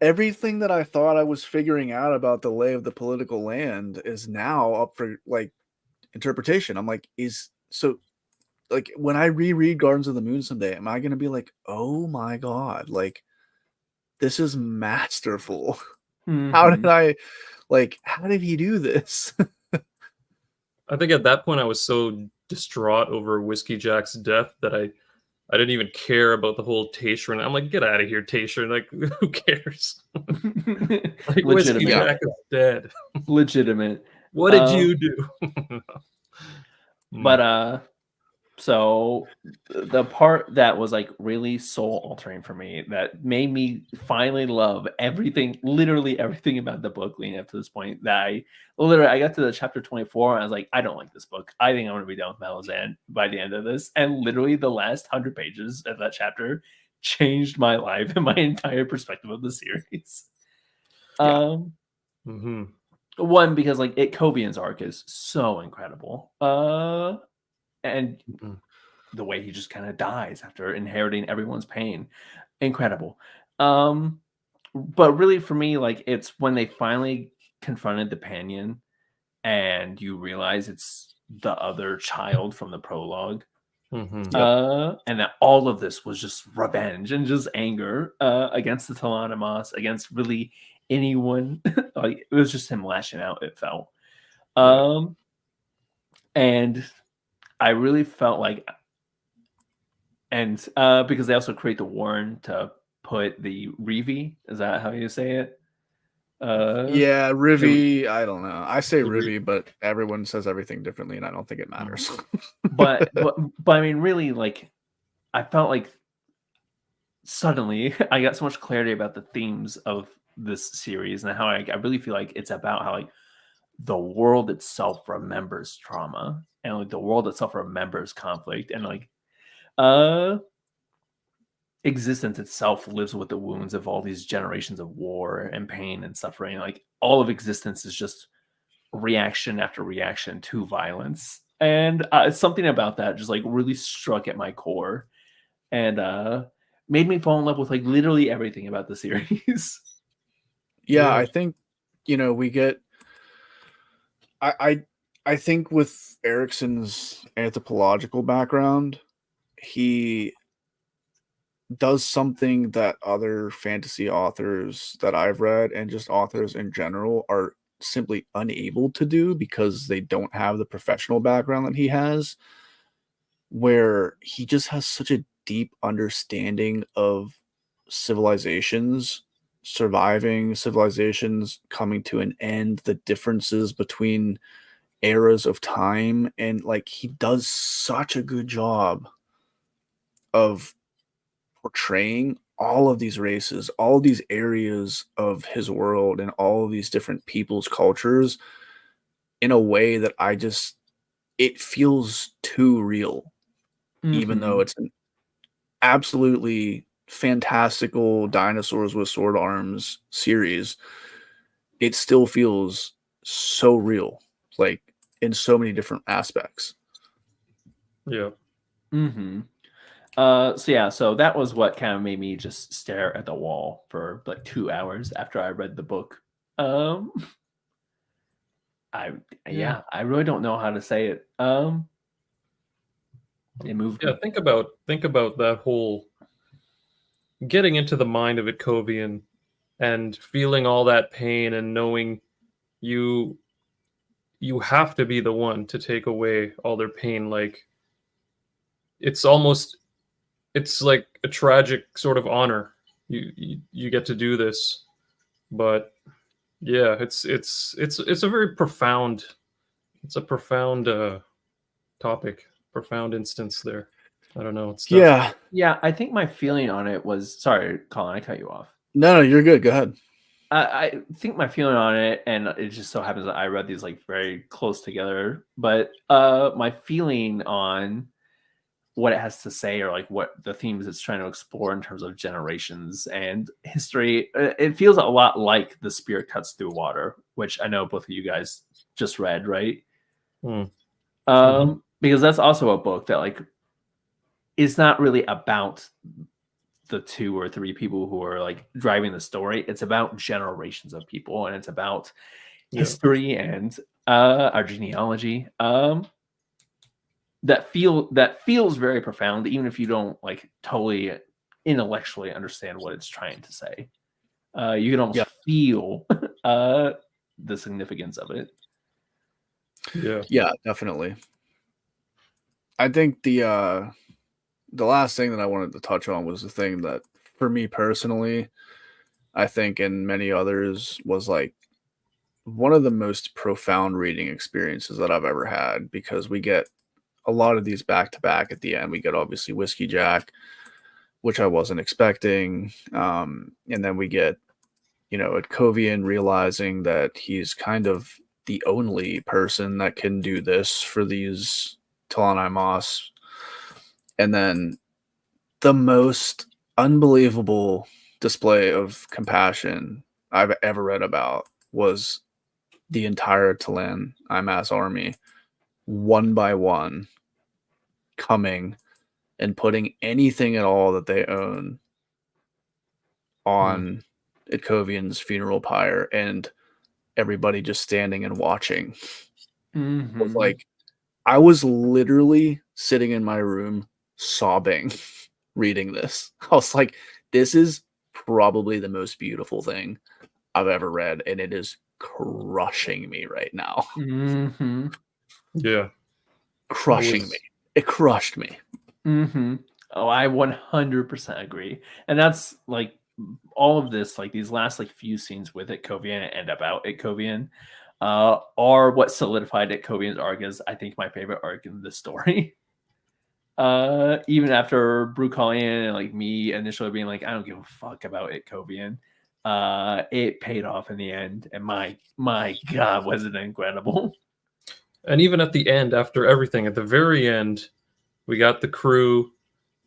everything that I thought I was figuring out about the lay of the political land is now up for like interpretation. I'm like, like when I reread Gardens of the Moon someday, am I going to be like, oh my God, like this is masterful. How did he do this? I think at that point I was so distraught over Whiskey Jack's death that I didn't even care about the whole Taisharin. I'm like, get out of here, Taisharin. Like, who cares? Like, Whiskey Jack is dead. Legitimate. What did you do? But so the part that was like really soul altering for me, that made me finally love everything, literally everything about the book leading up to this point, that I got to the chapter 24 and I was like, I don't like this book. I think I'm going to be done with Malazan by the end of this. And literally the last 100 pages of that chapter changed my life and my entire perspective of the series. One, because like Kovian's arc is so incredible. And the way he just kind of dies after inheriting everyone's pain. Incredible. But really for me, like it's when they finally confronted the Pannion and you realize it's the other child from the prologue. And that all of this was just revenge and just anger against the T'lan Imass, against really anyone. Like, it was just him lashing out, it felt. And I really felt like, and because they also create the warren to put the Rivi, is that how you say it? Yeah, Rivi. I don't know. I say Rivi, but everyone says everything differently, and I don't think it matters. but I mean, really, like, I felt like suddenly I got so much clarity about the themes of this series and how I really feel like it's about how, like, the world itself remembers trauma, and like the world itself remembers conflict, and like existence itself lives with the wounds of all these generations of war and pain and suffering. Like, all of existence is just reaction after reaction to violence, and something about that just like really struck at my core and made me fall in love with like literally everything about the series. Yeah, I think, you know, we get I think with Erickson's anthropological background, he does something that other fantasy authors that I've read and just authors in general are simply unable to do because they don't have the professional background that he has, where he just has such a deep understanding of civilizations, surviving civilizations, coming to an end, the differences between eras of time, and like he does such a good job of portraying all of these races, all of these areas of his world, and all of these different people's cultures in a way that it feels too real, even though it's an absolutely fantastical dinosaurs with sword arms series. It still feels so real, like in so many different aspects. Yeah. So that was what kind of made me just stare at the wall for like 2 hours after I read the book. I really don't know how to say it. It moved me. Think about that whole getting into the mind of Itkovian and feeling all that pain and knowing you have to be the one to take away all their pain. Like, it's like a tragic sort of honor. You get to do this, but yeah, it's a very profound, it's a profound topic, profound instance there. I don't know. It's Yeah. Yeah, I think my feeling on it was, sorry, Colin, I cut you off. No, you're good. Go ahead. I think my feeling on it, and it just so happens that I read these like very close together, but my feeling on what it has to say, or like what the themes it's trying to explore in terms of generations and history, it feels a lot like The Spirit Cuts Through Water, which I know both of you guys just read, right? Because that's also a book that like is not really about the 2 or 3 people who are like driving the story. It's about generations of people, and it's about history and our genealogy. That feels very profound, even if you don't like totally intellectually understand what it's trying to say. You can almost feel the significance of it. Yeah, definitely. I think the last thing that I wanted to touch on was the thing that, for me personally, I think, and many others, was like one of the most profound reading experiences that I've ever had, because we get a lot of these back to back at the end. We get obviously Whiskey Jack, which I wasn't expecting. And then we get, you know, Itkovian realizing that he's kind of the only person that can do this for these T'lan Imass. And then the most unbelievable display of compassion I've ever read about was the entire T'lan Imass army, one by one, coming and putting anything at all that they own on Itkovian's funeral pyre, and everybody just standing and watching. Was like, I was literally sitting in my room sobbing reading this. I was like, this is probably the most beautiful thing I've ever read, and it is crushing me right now. Mm-hmm. Yeah. Crushing me. It crushed me. Mm-hmm. Oh, I 100% agree. And that's like all of this, like these last like few scenes with Itkovian and about Itkovian are what solidified Itkovian's arc as I think my favorite arc in the story. Even after Brucalian and like me initially being like, I don't give a fuck about Itkovian. It paid off in the end, and my God, was it incredible. And even at the end, after everything, at the very end, we got the crew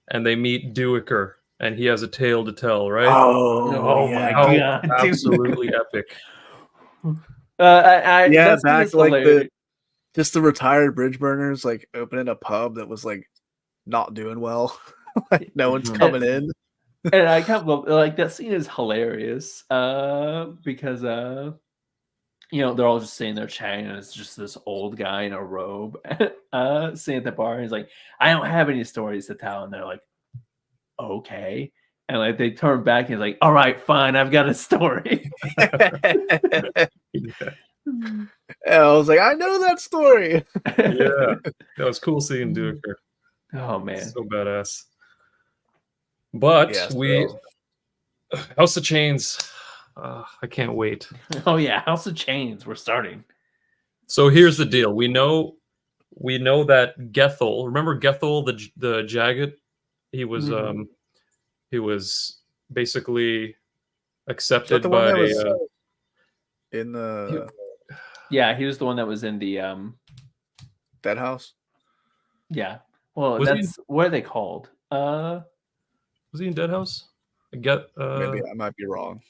and they meet Duiker and he has a tale to tell, right? Oh my God, absolutely epic. Yeah, back like hilarious. the retired bridge burners like opening a pub that was like not doing well. Like no one's coming in. And I kind of like that scene is hilarious because you know, they're all just sitting there chatting, and it's just this old guy in a robe sitting at the bar, and he's like, I don't have any stories to tell. And they're like, okay. And like they turn back and he's like, all right, fine, I've got a story. Yeah. And I was like, I know that story. Yeah. That was cool seeing Duiker. Oh man. So badass. But House of Chains, I can't wait. Oh yeah, House of Chains, we're starting. So here's the deal. We know that Gethel, remember Gethel, the Jagged? He was basically accepted by in the yeah, he was the one that was in the Dead House. Yeah. Well, what are they called? Was he in Dead House? Maybe I might be wrong.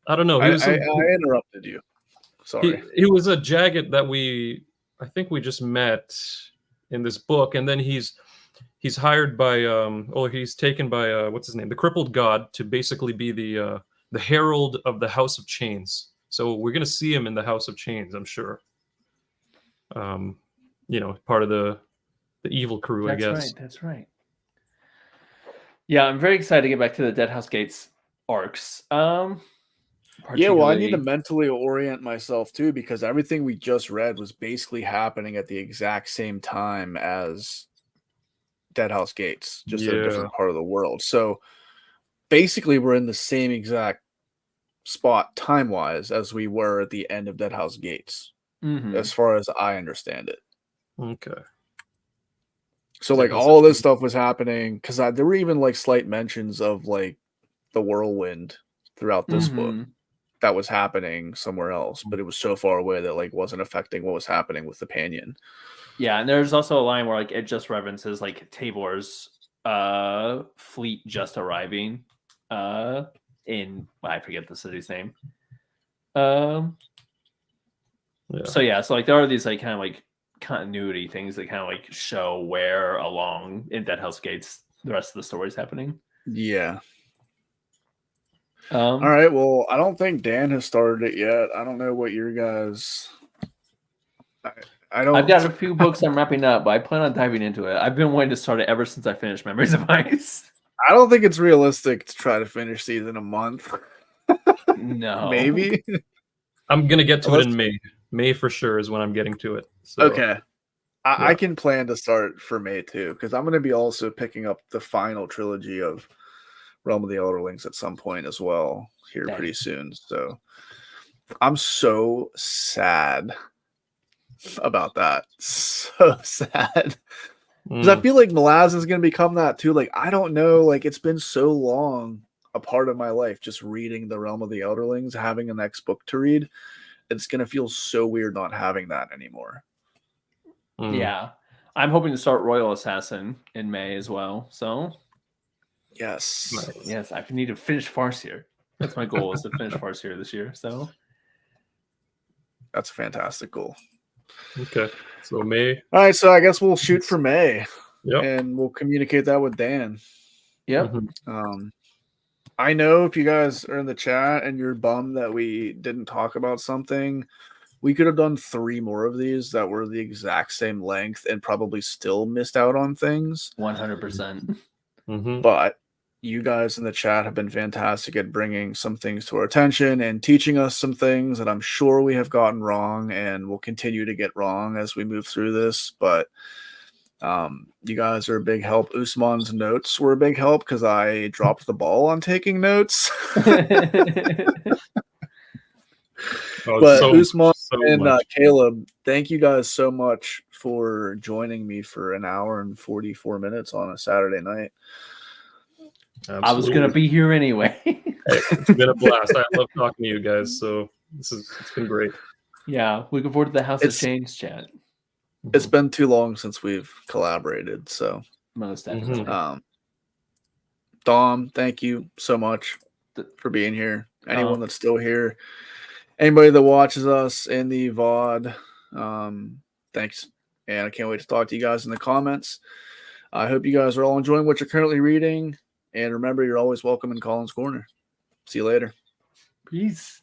I don't know. I interrupted you. Sorry. He was a Jagged that I think we just met in this book, and then he's hired by he's taken by what's his name, the crippled god, to basically be the herald of the House of Chains. So we're gonna see him in the House of Chains, I'm sure. You know, part of the evil crew, I guess. That's right. Yeah, I'm very excited to get back to the Dead House Gates arcs. Yeah, well, I need to mentally orient myself too, because everything we just read was basically happening at the exact same time as Dead House Gates, just in a different part of the world. So basically, we're in the same exact spot time-wise as we were at the end of Dead House Gates, as far as I understand it. Okay. So like all this stuff was happening because there were even like slight mentions of like the whirlwind throughout this book that was happening somewhere else, but it was so far away that like wasn't affecting what was happening with the Pannion. Yeah, and there's also a line where like it just references like Tabor's fleet just arriving in I forget the city's name. So like there are these like kind of like continuity things that kind of like show where along in Dead House Gates the rest of the story is happening. Yeah. All right. Well, I don't think Dan has started it yet. I don't know what your guys. I don't. I've got a few books I'm wrapping up, but I plan on diving into it. I've been wanting to start it ever since I finished Memories of Ice. I don't think it's realistic to try to finish these in a month. No. Maybe. I'm gonna get to it in May. May for sure is when I'm getting to it. So, okay. I can plan to start for May too, because I'm going to be also picking up the final trilogy of Realm of the Elderlings at some point as well here pretty soon. So I'm so sad about that. So sad. Because I feel like Malazan is going to become that too. Like, I don't know. Like, it's been so long a part of my life just reading the Realm of the Elderlings, having a next book to read. It's going to feel so weird not having that anymore. Yeah. I'm hoping to start Royal Assassin in May as well. So, yes. Yes, I need to finish Farseer. That's my goal, is to finish Farseer this year. So, that's a fantastic goal. Okay. So, May. All right. So, I guess we'll shoot for May. Yep. And we'll communicate that with Dan. Yep. I know if you guys are in the chat and you're bummed that we didn't talk about something, we could have done 3 more of these that were the exact same length and probably still missed out on things. 100%. But you guys in the chat have been fantastic at bringing some things to our attention and teaching us some things that I'm sure we have gotten wrong and will continue to get wrong as we move through this. But you guys are a big help. Usman's notes were a big help because I dropped the ball on taking notes. But Usman and Caleb, thank you guys so much for joining me for an hour and 44 minutes on a Saturday night. Absolutely. I was going to be here anyway. It's been a blast. I love talking to you guys. So it's been great. Yeah. Looking forward to the House of Change chat. It's been too long since we've collaborated. So most definitely. Dom, thank you so much for being here. Anyone that's still here. Anybody that watches us in the VOD, thanks. And I can't wait to talk to you guys in the comments. I hope you guys are all enjoying what you're currently reading. And remember, you're always welcome in Colin's Corner. See you later. Peace.